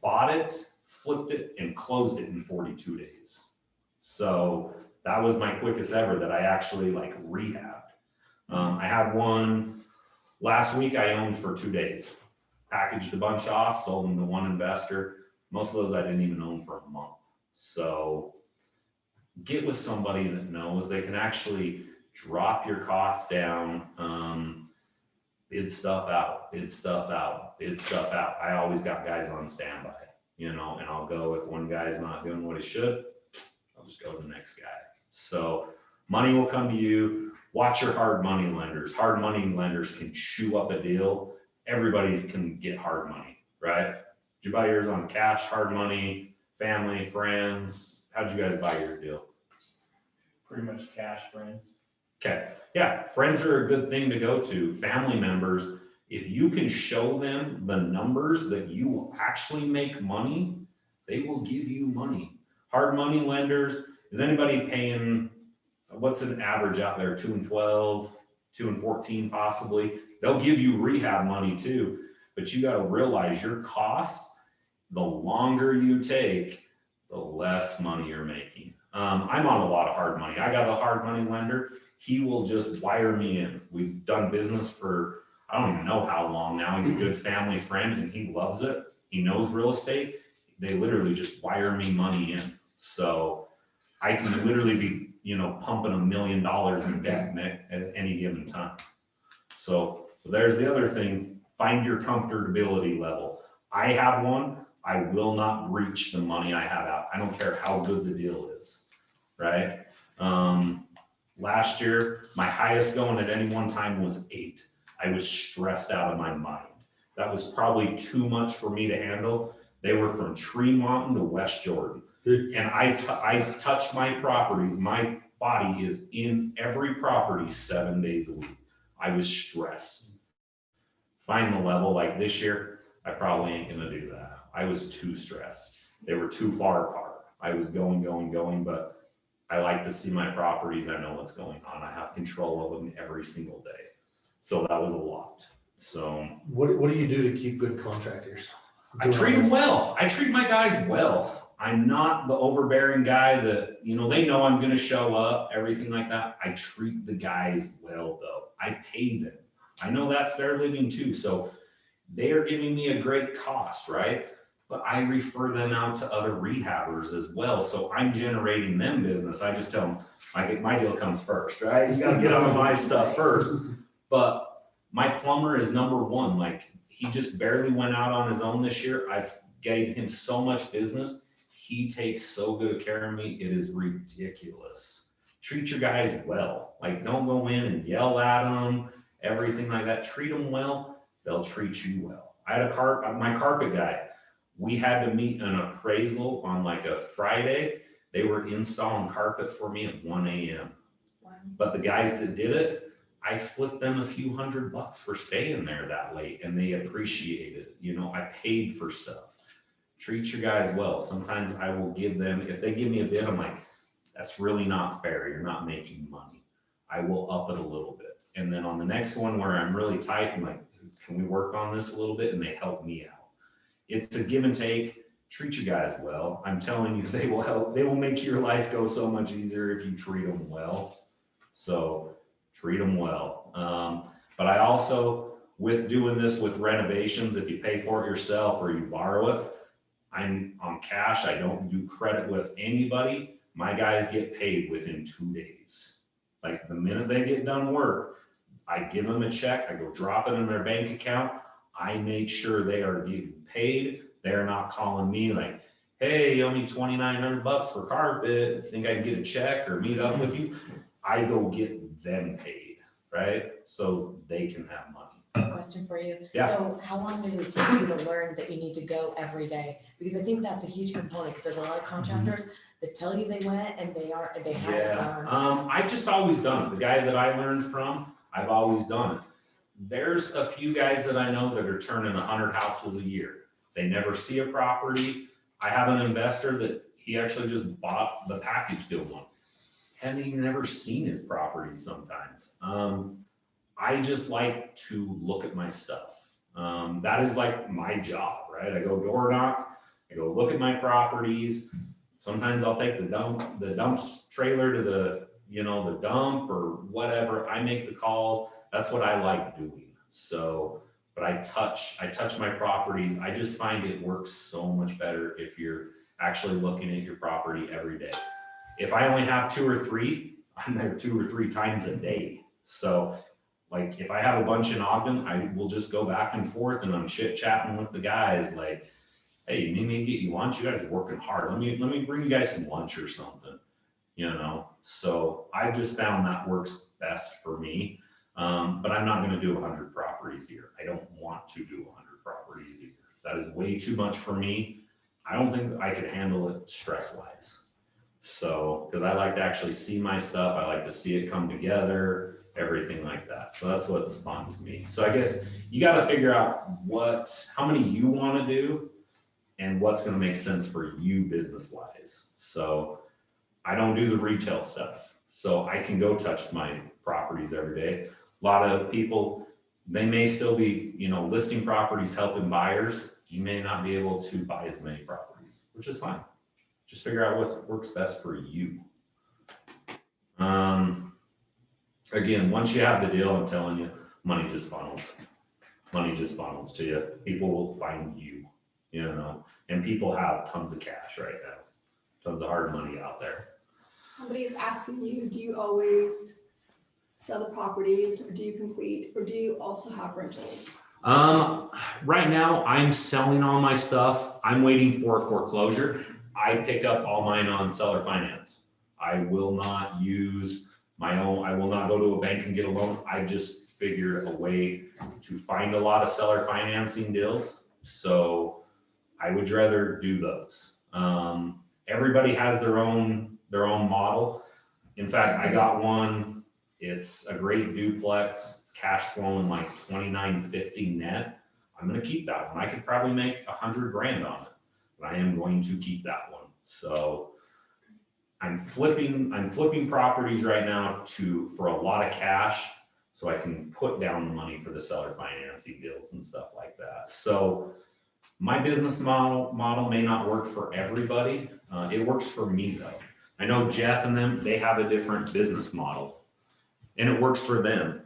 bought it, flipped it, and closed it in 42 days. So that was my quickest ever that I actually rehabbed. I had one last week I owned for 2 days. Packaged a bunch off, sold them to one investor. Most of those I didn't even own for a month. So get with somebody that knows. They can actually drop your costs down, bid stuff out. I always got guys on standby, and I'll go if one guy's not doing what he should, I'll just go to the next guy. So money will come to you. Watch your hard money lenders. Hard money lenders can chew up a deal. Everybody can get hard money, right? Did you buy yours on cash, hard money, family, friends? How'd you guys buy your deal? Pretty much cash, friends. Okay, yeah, friends are a good thing to go to. Family members, if you can show them the numbers that you will actually make money, they will give you money. Hard money lenders, is anybody paying, what's an average out there, 2 and 12, 2 and 14 possibly? They'll give you rehab money too, but you gotta realize your costs, the longer you take, the less money you're making. I'm on a lot of hard money. I got a hard money lender. He will just wire me in. We've done business for, I don't even know how long now. He's a good family friend and he loves it. He knows real estate. They literally just wire me money in. So I can literally be, pumping $1 million in debt at any given time. So there's the other thing. Find your comfortability level. I have one. I will not breach the money I have out. I don't care how good the deal is, right? Last year, my highest going at any one time was 8. I was stressed out of my mind. That was probably too much for me to handle. They were from Tremont to West Jordan. And I touched my properties. My body is in every property 7 days a week. I was stressed. Find the level. Like this year, I probably ain't gonna do that. I was too stressed. They were too far apart. I was going, but I like to see my properties. I know what's going on. I have control of them every single day. So that was a lot. So What do you do to keep good contractors? I treat them well. I treat my guys well. I'm not the overbearing guy that, they know I'm going to show up, everything like that. I treat the guys well though. I pay them. I know that's their living too. So they are giving me a great cost, right? But I refer them out to other rehabbers as well. So I'm generating them business. I just tell them, my deal comes first, right? You got to get on my stuff first. But my plumber is number one. Like he just barely went out on his own this year. I've gave him so much business. He takes so good care of me. It is ridiculous. Treat your guys well. Like don't go in and yell at them, everything like that. Treat them well. They'll treat you well. I had my carpet guy. We had to meet an appraisal on like a Friday. They were installing carpet for me at 1 a.m. Wow. But the guys that did it, I flipped them a few $100 for staying there that late and they appreciated it. I paid for stuff. Treat your guys well. Sometimes I will give them, if they give me a bid, I'm like, that's really not fair. You're not making money. I will up it a little bit. And then on the next one where I'm really tight, I'm like, can we work on this a little bit? And they help me out. It's a give and take. Treat your guys well. I'm telling you, they will help. They will make your life go so much easier if you treat them well. So treat them well. But I also, with doing this with renovations, if you pay for it yourself or you borrow it, I'm on cash. I don't do credit with anybody. My guys get paid within 2 days. Like the minute they get done work, I give them a check. I go drop it in their bank account. I make sure they are getting paid. They're not calling me like, hey, you owe me $2,900 for carpet. Think I can get a check or meet up with you? I go get them paid, right? So they can have money. Question for you. Yeah. So how long did it take you to learn that you need to go every day? Because I think that's a huge component because there's a lot of contractors that tell you they went and they haven't gone. I've just always done it. The guy that I learned from, I've always done it. There's a few guys that I know that are turning 100 houses a year. They never see a property. I have an investor that he actually just bought the package deal one. Hadn't even never seen his properties sometimes. I just like to look at my stuff. That is like my job, right? I go door knock, I go look at my properties. Sometimes I'll take the dump trailer to the dump or whatever. I make the calls. That's what I like doing. So, but I touch my properties. I just find it works so much better if you're actually looking at your property every day. If I only have 2 or 3, I'm there 2 or 3 times a day. So like if I have a bunch in Ogden, I will just go back and forth and I'm chit chatting with the guys like, hey, you need me to get you lunch? You guys are working hard. Let me bring you guys some lunch or something, So I've just found that works best for me. But I'm not going to do 100 properties a year. I don't want to do 100 properties a year. That is way too much for me. I don't think I could handle it stress wise. So, because I like to actually see my stuff, I like to see it come together, everything like that. So that's what's fun to me. So I guess you got to figure out how many you want to do and what's going to make sense for you business wise. So I don't do the retail stuff. So I can go touch my properties every day. A lot of people, they may still be, listing properties, helping buyers. You may not be able to buy as many properties, which is fine. Just figure out what works best for you. Again, once you have the deal, I'm telling you, money just funnels. Money just funnels to you. People will find you, and people have tons of cash right now, tons of hard money out there. Somebody is asking you, do you always sell the properties, or do you complete, or do you also have rentals? Right now I'm selling all my stuff. I'm waiting for a foreclosure. I pick up all mine on seller finance. I will not use my own. I will not go to a bank and get a loan. I just figured a way to find a lot of seller financing deals. So I would rather do those. Everybody has their own model. In fact, I got one. It's a great duplex. It's cash flowing like $29.50 net. I'm going to keep that one. I could probably make $100,000 on it, but I am going to keep that one. So I'm flipping properties right now for a lot of cash, so I can put down the money for the seller financing deals and stuff like that. So my business model may not work for everybody. It works for me though. I know Jeff and them, they have a different business model, and it works for them.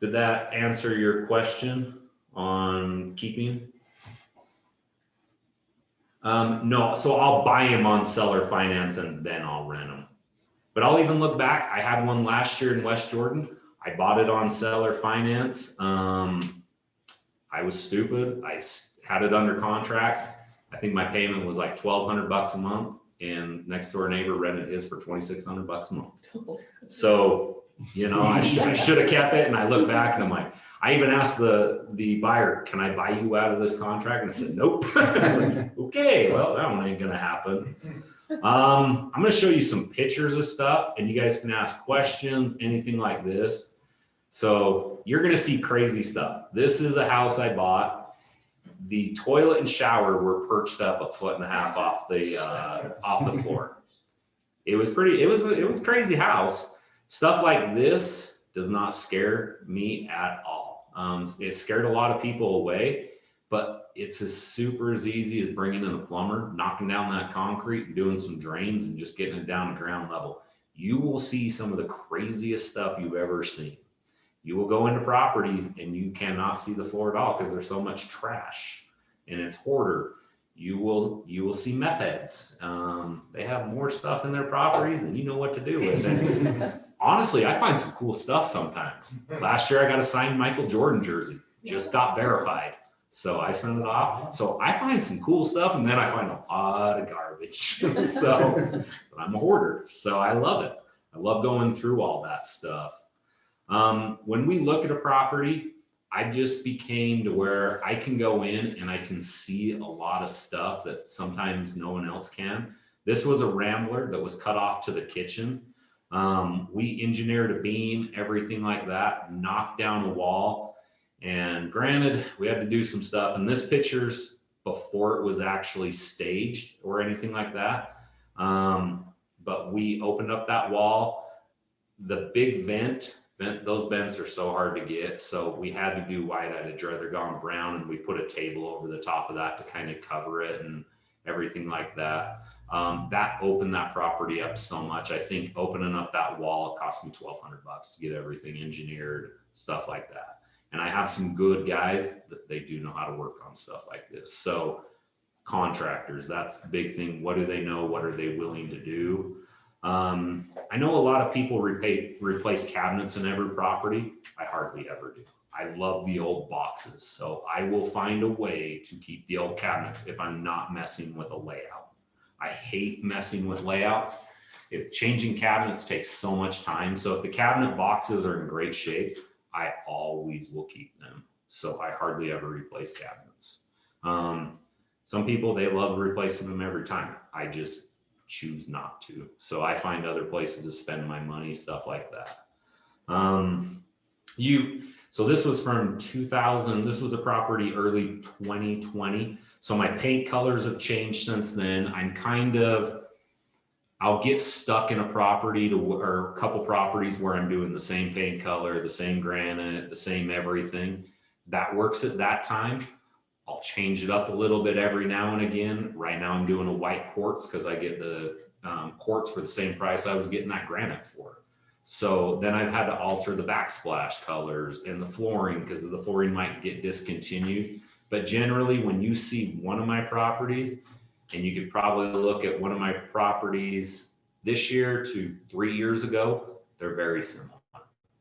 Did that answer your question on keeping? No, so I'll buy them on seller finance and then I'll rent them. But I'll even look back. I had one last year in West Jordan. I bought it on seller finance. I was stupid. I had it under contract. I think my payment was like $1,200 a month, and next door neighbor rented his for $2,600 a month. So, I should have kept it. And I look back and I'm like, I even asked the buyer, can I buy you out of this contract? And I said, nope. Okay, well, that one ain't gonna happen. I'm gonna show you some pictures of stuff, and you guys can ask questions, anything like this. So you're gonna see crazy stuff. This is a house I bought. The toilet and shower were perched up 1.5 feet off the floor. It was a crazy house. Stuff like this does not scare me at all. It scared a lot of people away, but it's as easy as bringing in a plumber, knocking down that concrete and doing some drains and just getting it down to ground level. You will see some of the craziest stuff you've ever seen. You will go into properties and you cannot see the floor at all because there's so much trash and it's hoarder. You will see meth heads. They have more stuff in their properties than you know what to do with. And honestly, I find some cool stuff sometimes. Last year I got a signed Michael Jordan jersey, just got verified. So I sent it off. So I find some cool stuff, and then I find a lot of garbage. But I'm a hoarder, so I love it. I love going through all that stuff. When we look at a property, I just became to where I can go in and I can see a lot of stuff that sometimes no one else can. This was a rambler that was cut off to the kitchen. We engineered a beam, everything like that, knocked down a wall. And granted, we had to do some stuff. And this picture's before it was actually staged or anything like that. But we opened up that wall. The big vent, those vents are so hard to get. So we had to do white. I'd rather gone brown, and we put a table over the top of that to kind of cover it and everything like that. That opened that property up so much. I think opening up that wall, it cost me $1,200 to get everything engineered, stuff like that. And I have some good guys that they do know how to work on stuff like this. So contractors, that's the big thing. What do they know? What are they willing to do? I know a lot of people replace cabinets in every property. I hardly ever do. I love the old boxes. So I will find a way to keep the old cabinets if I'm not messing with a layout. I hate messing with layouts. If changing cabinets takes so much time. So if the cabinet boxes are in great shape, I always will keep them. So I hardly ever replace cabinets. Some people, they love replacing them every time. I just choose not to. So I find other places to spend my money, stuff like that. So this was from 2000. This was a property early 2020. So my paint colors have changed since then. I'll get stuck in a property or a couple properties where I'm doing the same paint color, the same granite, the same everything. That works at that time. I'll change it up a little bit every now and again. Right now I'm doing a white quartz because I get the quartz for the same price I was getting that granite for. So then I've had to alter the backsplash colors and the flooring because the flooring might get discontinued. But generally, when you see one of my properties, and you could probably look at one of my properties this year to 3 years ago, they're very similar.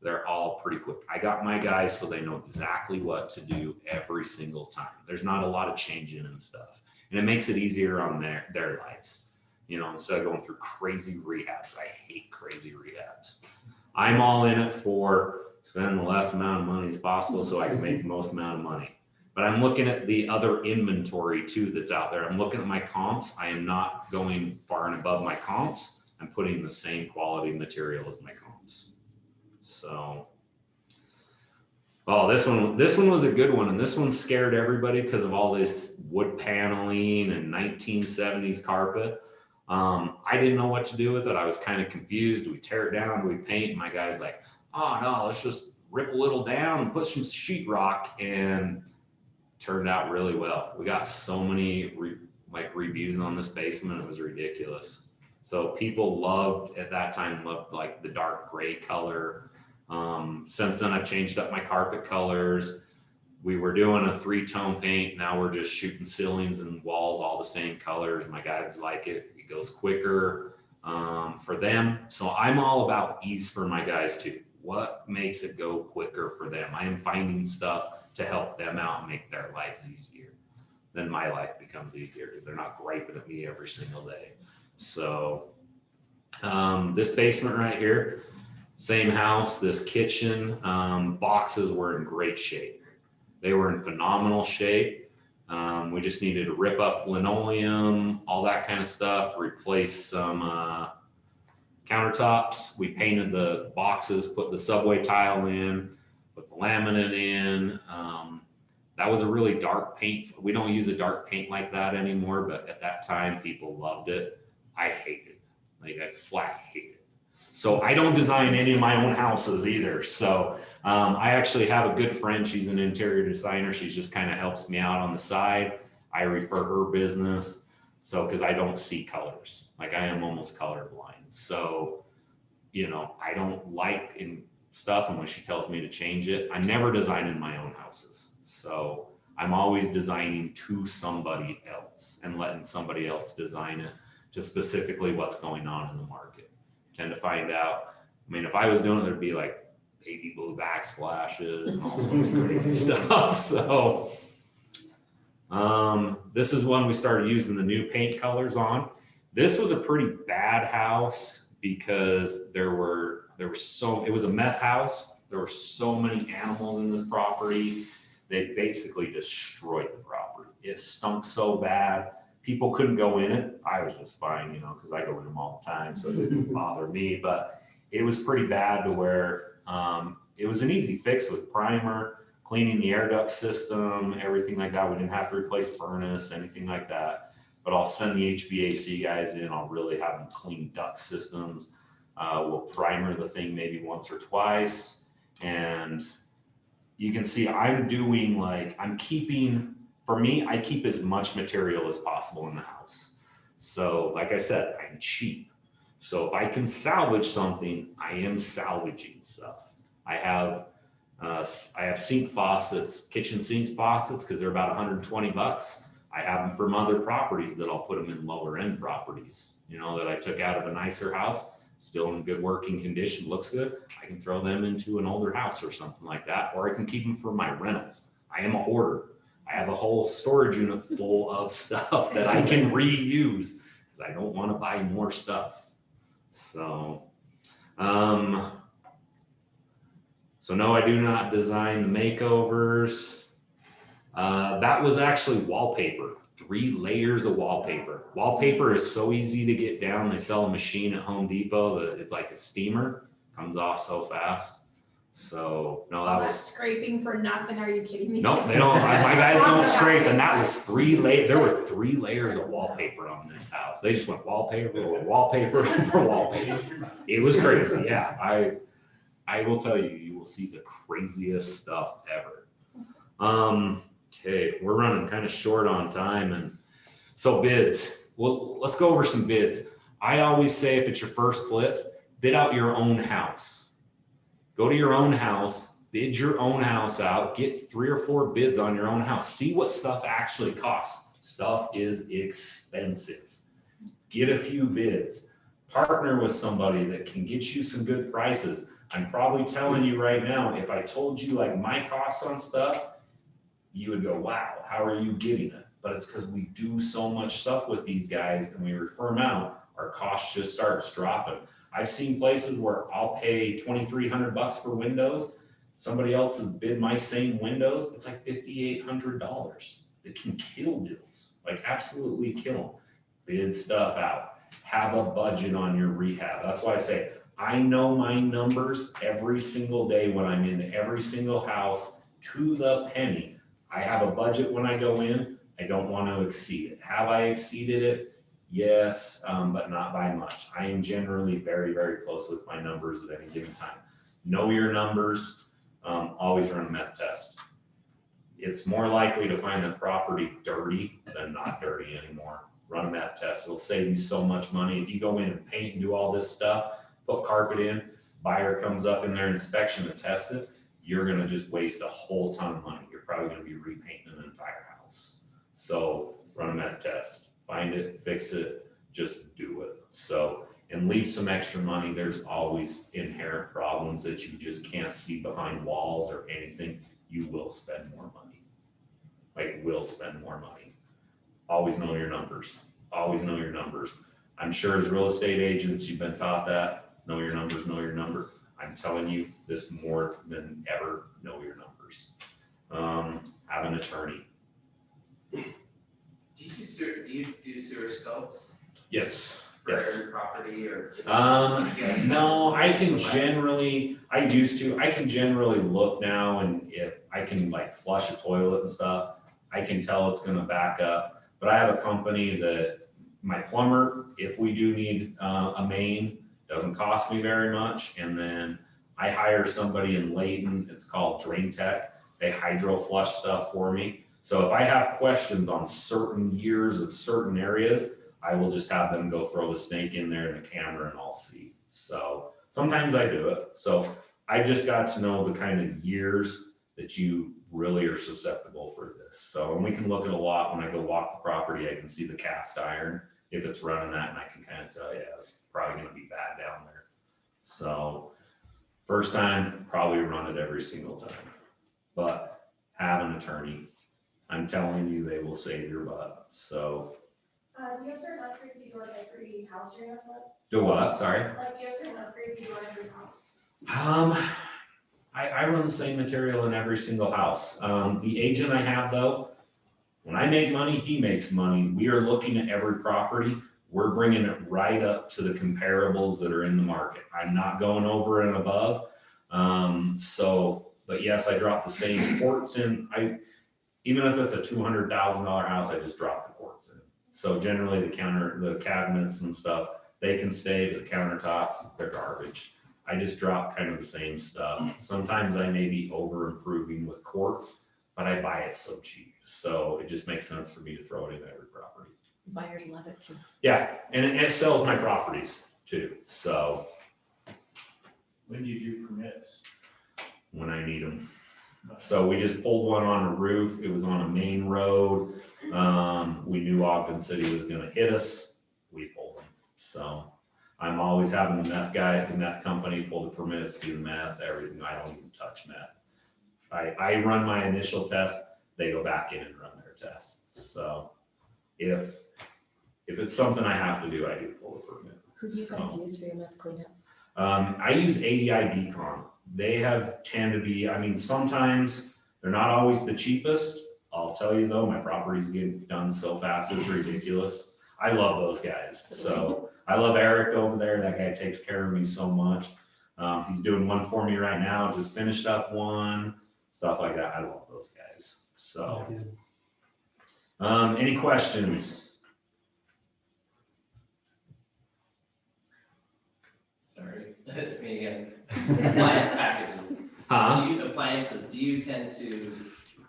They're all pretty quick. I got my guys so they know exactly what to do every single time. There's not a lot of changing and stuff. And it makes it easier on their lives. You know, instead of going through crazy rehabs. I hate crazy rehabs. I'm all in it for spending the less amount of money as possible so I can make the most amount of money. But I'm looking at the other inventory too that's out there. I'm looking at my comps. I am not going far and above my comps. I'm putting the same quality material as my comps. So, oh, this one was a good one. And this one scared everybody because of all this wood paneling and 1970s carpet. I didn't know what to do with it. I was kind of confused. Do we tear it down? Do we paint? And my guy's like, oh no, let's just rip a little down and put some sheetrock, and turned out really well. We got so many reviews on this basement. It was ridiculous. So people at that time loved like the dark gray color. Since then I've changed up my carpet colors. We were doing a 3-tone paint. Now we're just shooting ceilings and walls all the same colors. My guys like it. It goes quicker for them. So I'm all about ease for my guys too. What makes it go quicker for them? I am finding stuff to help them out and make their lives easier. Then my life becomes easier because they're not griping at me every single day. So this basement right here, same house, this kitchen, boxes were in great shape. They were in phenomenal shape. We just needed to rip up linoleum, all that kind of stuff, replace some countertops. We painted the boxes, put the subway tile in, put the laminate in. That was a really dark paint. We don't use a dark paint like that anymore, but at that time people loved it. I hate it. Like I flat hate it. So I don't design any of my own houses either. So I actually have a good friend. She's an interior designer. She just kind of helps me out on the side. I refer her business. So, because I don't see colors, like I am almost colorblind. So, you know, I don't like in stuff. And when she tells me to change it, I'm never designing my own houses. So I'm always designing to somebody else and letting somebody else design it to specifically what's going on in the market. Tend to find out. I mean, if I was doing it, there'd be like baby blue backsplashes and all sorts of crazy stuff. So this is when we started using the new paint colors on. This was a pretty bad house because it was a meth house. There were so many animals in this property. They basically destroyed the property. It stunk so bad. People couldn't go in it. I was just fine, you know, because I go in them all the time, so it didn't bother me. But it was pretty bad to where it was an easy fix with primer, cleaning the air duct system, everything like that. We didn't have to replace furnace, anything like that. But I'll send the HVAC guys in. I'll really have them clean duct systems. We'll primer the thing maybe once or twice. And you can see I'm keeping, for me, I keep as much material as possible in the house. So like I said, I'm cheap. So if I can salvage something, I am salvaging stuff. I have sink faucets, kitchen sink faucets, because they're about 120 bucks. I have them from other properties that I'll put them in lower end properties, you know, that I took out of a nicer house, still in good working condition, looks good. I can throw them into an older house or something like that, or I can keep them for my rentals. I am a hoarder. I have a whole storage unit full of stuff that I can reuse because I don't want to buy more stuff. So, so no, I do not design the makeovers. That was actually wallpaper, 3 layers of wallpaper. Wallpaper is so easy to get down. They sell a machine at Home Depot that it's like a steamer, comes off so fast. So no, that That's was, scraping for nothing. Are you kidding me? no, they don't, my guys don't scrape, and that was 3 layers. There were 3 layers of wallpaper on this house. They just went wallpaper over wallpaper over wallpaper. It was crazy, yeah. I will tell you, you will see the craziest stuff ever. Okay, we're running kind of short on time, and so bids. Well, let's go over some bids. I always say if it's your first flip, bid out your own house. Go to your own house, bid your own house out, get 3 or 4 bids on your own house. See what stuff actually costs. Stuff is expensive. Get a few bids. Partner with somebody that can get you some good prices. I'm probably telling you right now, if I told you like my costs on stuff, you would go, wow, how are you getting it? But it's because we do so much stuff with these guys and we refer them out, our cost just starts dropping. I've seen places where I'll pay $2,300 for windows. Somebody else has bid my same windows. It's like $5,800. It can kill deals, like absolutely kill them. Bid stuff out. Have a budget on your rehab. That's why I say, I know my numbers every single day when I'm in every single house to the penny. I have a budget when I go in. I don't want to exceed it. Have I exceeded it? Yes, but not by much. I am generally very, very close with my numbers at any given time. Know your numbers. Always run a meth test. It's more likely to find the property dirty than not dirty anymore. Run a meth test. It'll save you so much money. If you go in and paint and do all this stuff, put carpet in, buyer comes up in their inspection and tests it, you're gonna just waste a whole ton of money. You're probably gonna be repainting an entire house. So run a meth test. Find it, fix it, just do it. So, and leave some extra money. There's always inherent problems that you just can't see behind walls or anything. You will spend more money. Like, will spend more money. Always know your numbers. Always know your numbers. I'm sure as real estate agents, you've been taught that. Know your numbers, know your number. I'm telling you this more than ever, know your numbers. Have an attorney. Do you do sewer scopes Yes. for Yes. every property or just? No, I can generally look now, and if I can like flush a toilet and stuff, I can tell it's gonna back up. But I have a company that my plumber, if we do need a main, doesn't cost me very much. And then I hire somebody in Layton, it's called Drain Tech. They hydro flush stuff for me. So if I have questions on certain years of certain areas, I will just have them go throw the snake in there in the camera and I'll see. So sometimes I do it. So I just got to know the kind of years that you really are susceptible for this. So, and we can look at a lot when I go walk the property, I can see the cast iron, if it's running that, and I can kind of tell, yeah, it's probably gonna be bad down there. So first time, probably run it every single time, but have an attorney. I'm telling you, they will save your butt. So. Do you have certain upgrades you do on every house you're gonna flip? Do what? Sorry. Like, do you have certain upgrades you do on every house? I run the same material in every single house. The agent I have though, when I make money, he makes money. We are looking at every property. We're bringing it right up to the comparables that are in the market. I'm not going over and above. But yes, I drop the same quartz in. Even if it's a $200,000 house, I just drop the quartz in. So generally the cabinets and stuff, they can stay, but the countertops, they're garbage. I just drop kind of the same stuff. Sometimes I may be over improving with quartz, but I buy it so cheap. So it just makes sense for me to throw it in every property. Buyers love it too. Yeah, and it sells my properties too. So When do you do permits? when I need them. So we just pulled one on a roof. It was on a main road. We knew Ogden City was gonna hit us. We pulled them. So I'm always having the meth guy at the meth company pull the permits, do the meth, everything. I don't even touch meth. I run my initial test. They go back in and run their tests. So if it's something I have to do, I do pull the permit. Who do you guys use for your meth cleanup? I use AEI Decon. They tend to be, I mean, sometimes they're not always the cheapest. I'll tell you though, my properties get done so fast, it's ridiculous. I love those guys. So I love Eric over there. That guy takes care of me so much. He's doing one for me right now, just finished up one, stuff like that. I love those guys. So, any questions? Sorry, it's me again. Appliance packages. Appliances, do you tend to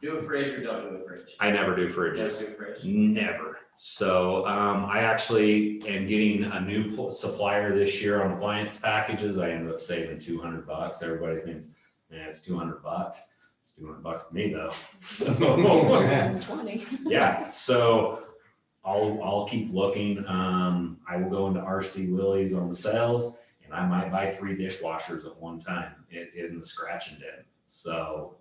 do a fridge or don't do a fridge? I never do Just fridges. do a fridge. Never. So I actually am getting a new supplier this year on appliance packages. I ended up saving $200. Everybody thinks, man, it's $200. It's $200 to me though. So Times 20. yeah. So I'll keep looking. I will go into RC Willie's on the sales, and I might buy 3 dishwashers at one time in the scratch and den. So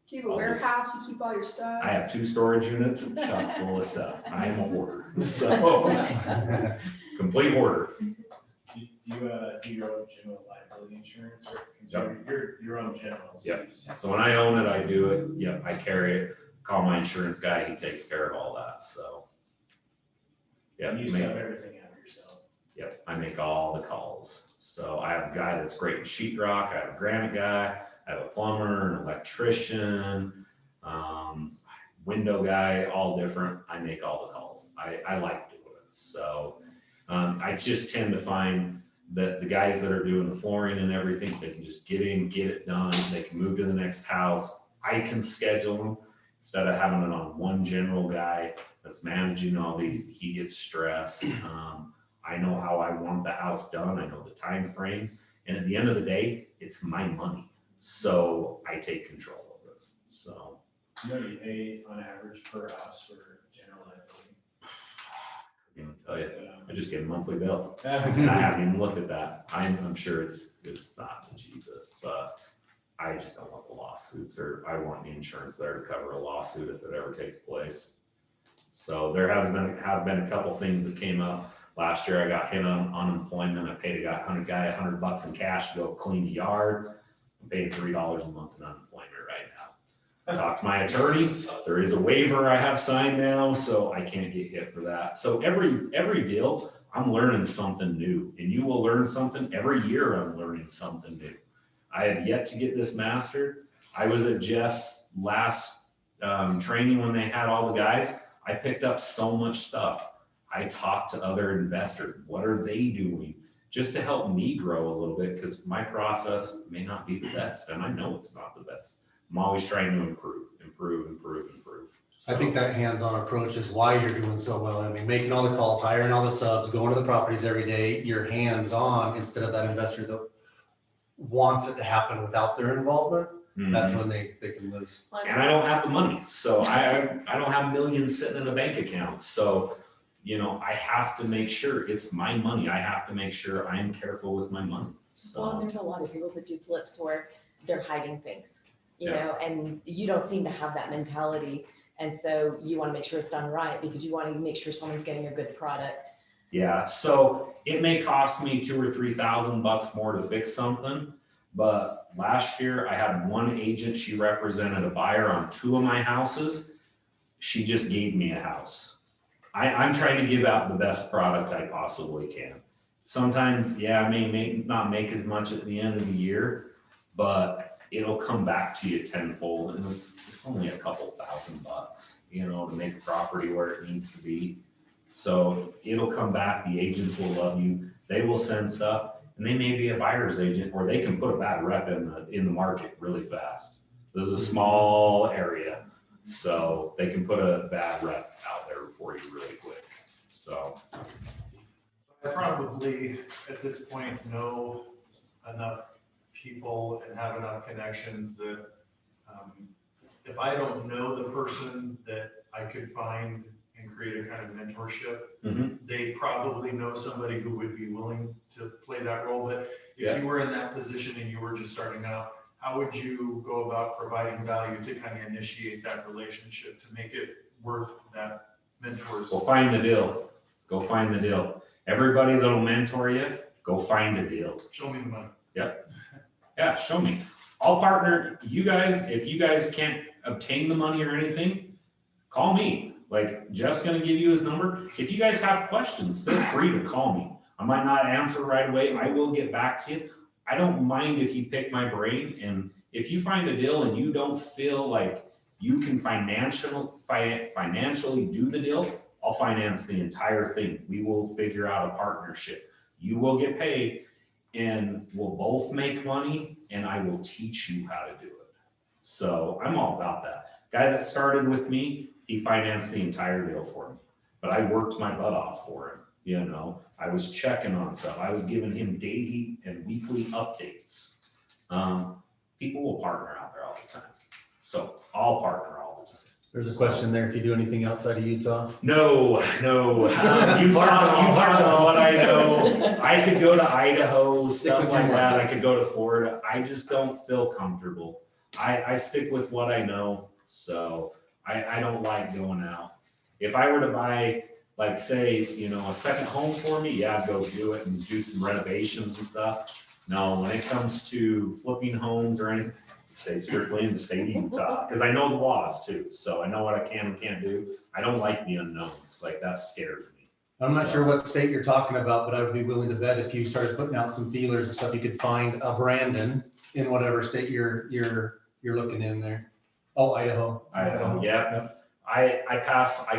Do you have a warehouse? You keep all your stuff? I have 2 storage units chock full of stuff. I am a hoarder. So complete hoarder. Do you do your own general liability insurance or consider your own general? So Yep. you just have So when I own it, I do it. Yep, I carry it. Call my insurance guy. He takes care of all that. So yeah, You sub everything out yourself. Yep, I make all the calls. So I have a guy that's great in sheetrock. I have a granite guy. I have a plumber, an electrician, window guy, all different. I make all the calls. I like doing it. So I just tend to find that the guys that are doing the flooring and everything, they can just get in, get it done. They can move to the next house. I can schedule them instead of having it on one general guy that's managing all these. He gets stressed. I know how I want the house done. I know the time frames. And at the end of the day, it's my money. So I take control of it. So You know, you pay on average per house for general liability. I can tell you, But, I just get a monthly bill, and I haven't even looked at that. I'm sure it's not the cheapest, but I just don't want the lawsuits, or I want the insurance there to cover a lawsuit if it ever takes place. So there have been a couple things that came up. Last year I got hit on unemployment. I paid a guy $100 in cash to go clean the yard. I'm paying $3 a month in unemployment right now. Talked to my attorney. There is a waiver I have signed now, so I can't get hit for that. So every deal, I'm learning something new, and you will learn something. Every year I'm learning something new. I have yet to get this mastered. I was at Jeff's last training when they had all the guys. I picked up so much stuff. I talked to other investors. What are they doing? Just to help me grow a little bit, because my process may not be the best, and I know it's not the best. I'm always trying to improve. So, I think that hands-on approach is why you're doing so well. I mean, making all the calls, hiring all the subs, going to the properties every day, you're hands-on instead of that investor that wants it to happen without their involvement. That's when they can lose. And I don't have the money, so I don't have millions sitting in a bank account. So, you know, I have to make sure it's my money. I have to make sure I'm careful with my money. So. Well, and there's a lot of people that do flips where they're hiding things, you Yeah. know, and you don't seem to have that mentality. And so you want to make sure it's done right because you want to make sure someone's getting a good product. Yeah, so it may cost me $2,000 or $3,000 more to fix something, but last year I had one agent. She represented a buyer on 2 of my houses. She just gave me a house. I'm trying to give out the best product I possibly can. Sometimes, yeah, I may not make as much at the end of the year, but it'll come back to you tenfold, and it's only a couple $1,000, you know, to make a property where it needs to be. So it'll come back. The agents will love you. They will send stuff, and they may be a buyer's agent, or they can put a bad rep in the market really fast. This is a small area, so they can put a bad rep out there for you really quick. So I probably, at this point, know enough people and have enough connections that if I don't know the person that I could find and create a kind of mentorship, they probably know somebody who would be willing to play that role. But if you were in that position and you were just starting out, how would you go about providing value to kind of initiate that relationship to make it worth that mentor's? go find the deal. Go find the deal. Everybody that'll mentor you, go find a deal. Show me the money. Yeah, show me. I'll partner you guys. If you guys can't obtain the money or anything, call me. Like Jeff's gonna give you his number. If you guys have questions, feel free to call me. I might not answer right away. I will get back to you. I don't mind if you pick my brain, and if you find a deal and you don't feel like you can financially do the deal, I'll finance the entire thing. We will figure out a partnership. You will get paid and we'll both make money, and I will teach you how to do it. So I'm all about that. Guy that started with me, he financed the entire deal for me, but I worked my butt off for him. You know, I was checking on stuff. I was giving him daily and weekly updates. People will partner out there all the time. So I'll partner all the time. There's a question there. If you do anything outside of Utah? No. Utah is what I know. I could go to Idaho, stuff like that. I could go to Florida. I just don't feel comfortable. I stick with what I know. So I don't like going out. If I were to buy, like say, you know, a second home for me, yeah, I'd go do it and do some renovations and stuff. No, when it comes to flipping homes or anything, stay strictly in the state of Utah, because I know the laws too. So I know what I can and can't do. I don't like the unknowns. Like that scares me. I'm not sure what state you're talking about, but I would be willing to bet if you started putting out some feelers and stuff, you could find a Brandon in whatever state you're looking in there. Oh, Idaho. Idaho, yeah. I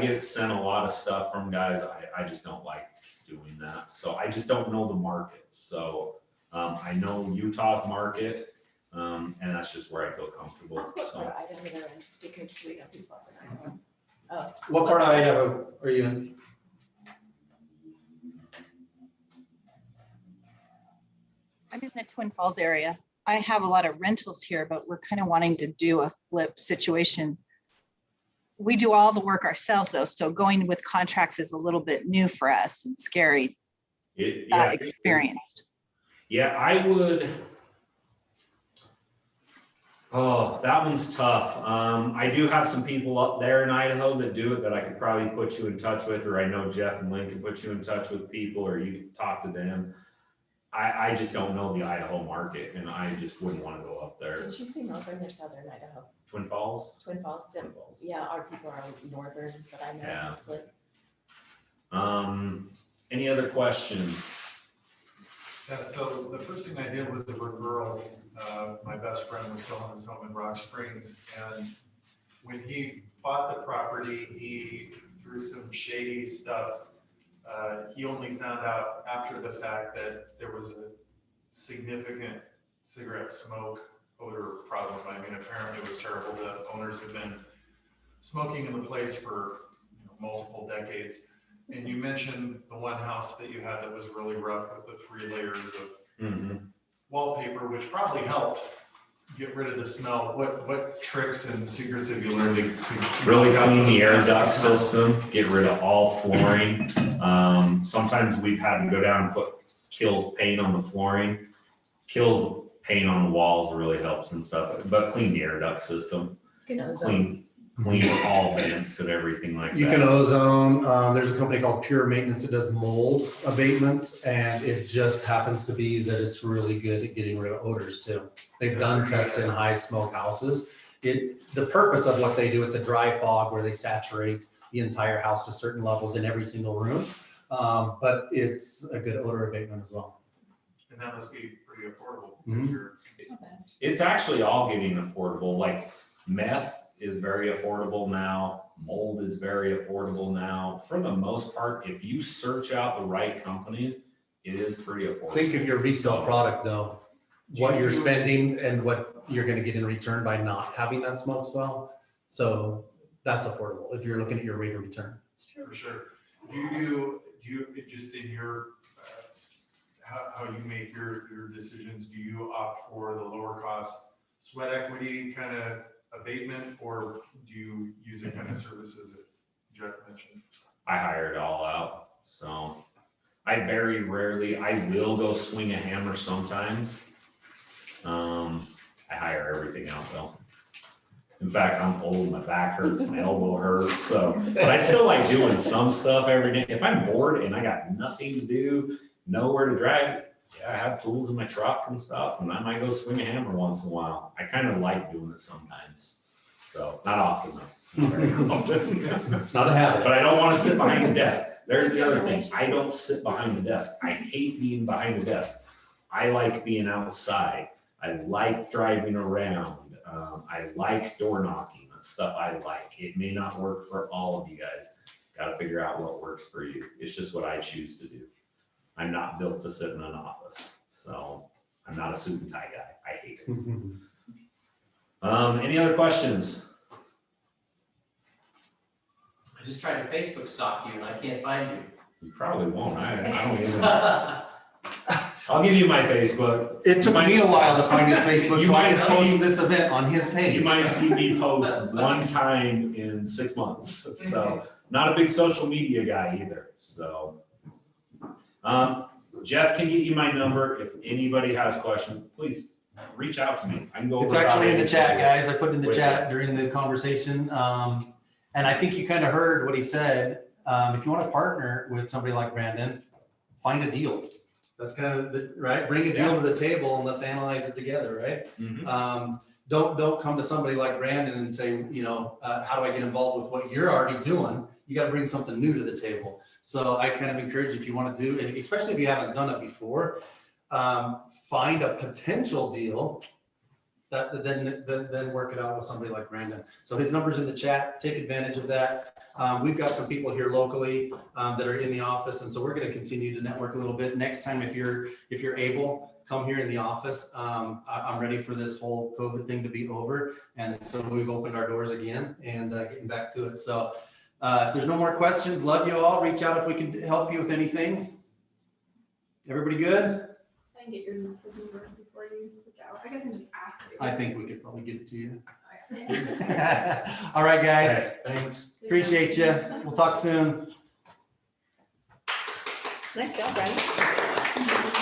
get sent a lot of stuff from guys. I just don't like doing that. So I just don't know the market. So I know Utah's market, and that's just where I feel comfortable. Let's go So. for Idaho then, because we don't people up in Idaho. Oh. What part of Idaho are you in? I'm in the Twin Falls area. I have a lot of rentals here, but we're kind of wanting to do a flip situation. We do all the work ourselves though, so going with contracts is a little bit new for us and scary, not experienced. Yeah, I would. Oh, that one's tough. I do have some people up there in Idaho that do it that I could probably put you in touch with, or I know Jeff and Lynn can put you in touch with people, or you can talk to them. I just don't know the Idaho market, and I just wouldn't want to go up there. Did she say northern or southern Idaho? Twin Falls? Twin Falls. Twin Falls. Yeah, our people are northern, but I know Yeah. mostly. Any other questions? Yeah, so the first thing I did was a referral. My best friend was selling his home in Rock Springs, and when he bought the property, he, through some shady stuff, he only found out after the fact that there was a significant cigarette smoke odor problem. I mean, apparently it was terrible. The owners have been smoking in the place for multiple decades. And you mentioned the one house that you had that was really rough with the 3 layers of wallpaper, which probably helped get rid of the smell. What tricks and secrets have you learned to really clean the air duct system, get rid of all flooring. Sometimes we've had to go down and put Kills paint on the flooring. Kills paint on the walls really helps and stuff, but clean the air duct system. Clean all vents and everything like that. You can ozone. There's a company called Pure Maintenance that does mold abatement, and it just happens to be that it's really good at getting rid of odors too. They've done tests in high smoke houses. The purpose of what they do, it's a dry fog where they saturate the entire house to certain levels in every single room. But it's a good odor abatement as well. And that must be pretty affordable. It's actually all getting affordable. Like meth is very affordable now. Mold is very affordable now. For the most part, if you search out the right companies, it is pretty affordable. Think of your retail product though, what you're spending and what you're gonna get in return by not having that smoke smell. So that's affordable if you're looking at your rate of return. For sure. Do you just in your, how you make your decisions, do you opt for the lower cost sweat equity kind of abatement, or do you use the kind of services that Jeff mentioned? I hire it all out. So I very rarely, I will go swing a hammer sometimes. I hire everything out though. In fact, I'm old, my back hurts, my elbow hurts, so, but I still like doing some stuff every day. If I'm bored and I got nothing to do, nowhere to drag, yeah, I have tools in my truck and stuff, and I might go swing a hammer once in a while. I kind of like doing it sometimes. So not often though. Not very often. Not a habit. But I don't want to sit behind the desk. There's the other thing. I don't sit behind the desk. I hate being behind the desk. I like being outside. I like driving around. I like door knocking. That's stuff I like. It may not work for all of you guys. Got to figure out what works for you. It's just what I choose to do. I'm not built to sit in an office. So I'm not a suit and tie guy. I hate it. Any other questions? I just tried to Facebook stalk you and I can't find you. You probably won't. I don't even. I'll give you my Facebook. It took me a while to find his Facebook, You so I might could see- post this event on his page. You might see me post one time in 6 months. So not a big social media guy either. So Jeff can get you my number. If anybody has questions, please reach out to me. I can go over. It's actually in the about chat, anything. guys. I put it in the With chat during the conversation. And I think you kind of heard what he said. If you want to partner with somebody like Brandon, find a deal. That's kind of the, right? Bring a deal to the table and let's analyze it together, right? Mhm. Don't come to somebody like Brandon and say, you know, how do I get involved with what you're already doing? You got to bring something new to the table. So I kind of encourage if you want to do, and especially if you haven't done it before, find a potential deal that then work it out with somebody like Brandon. So his number's in the chat. Take advantage of that. We've got some people here locally that are in the office, and so we're going to continue to network a little bit. Next time, if you're able, come here in the office. I'm ready for this whole COVID thing to be over, and so we've opened our doors again and getting back to it. So if there's no more questions, love you all. Reach out if we can help you with anything. Everybody good? I can get his number before you look out. I guess I can just ask you. I think we could probably get it to you. Oh, yeah. All right, guys. Okay, thanks. Appreciate you. We'll talk soon. Nice job, Brandon.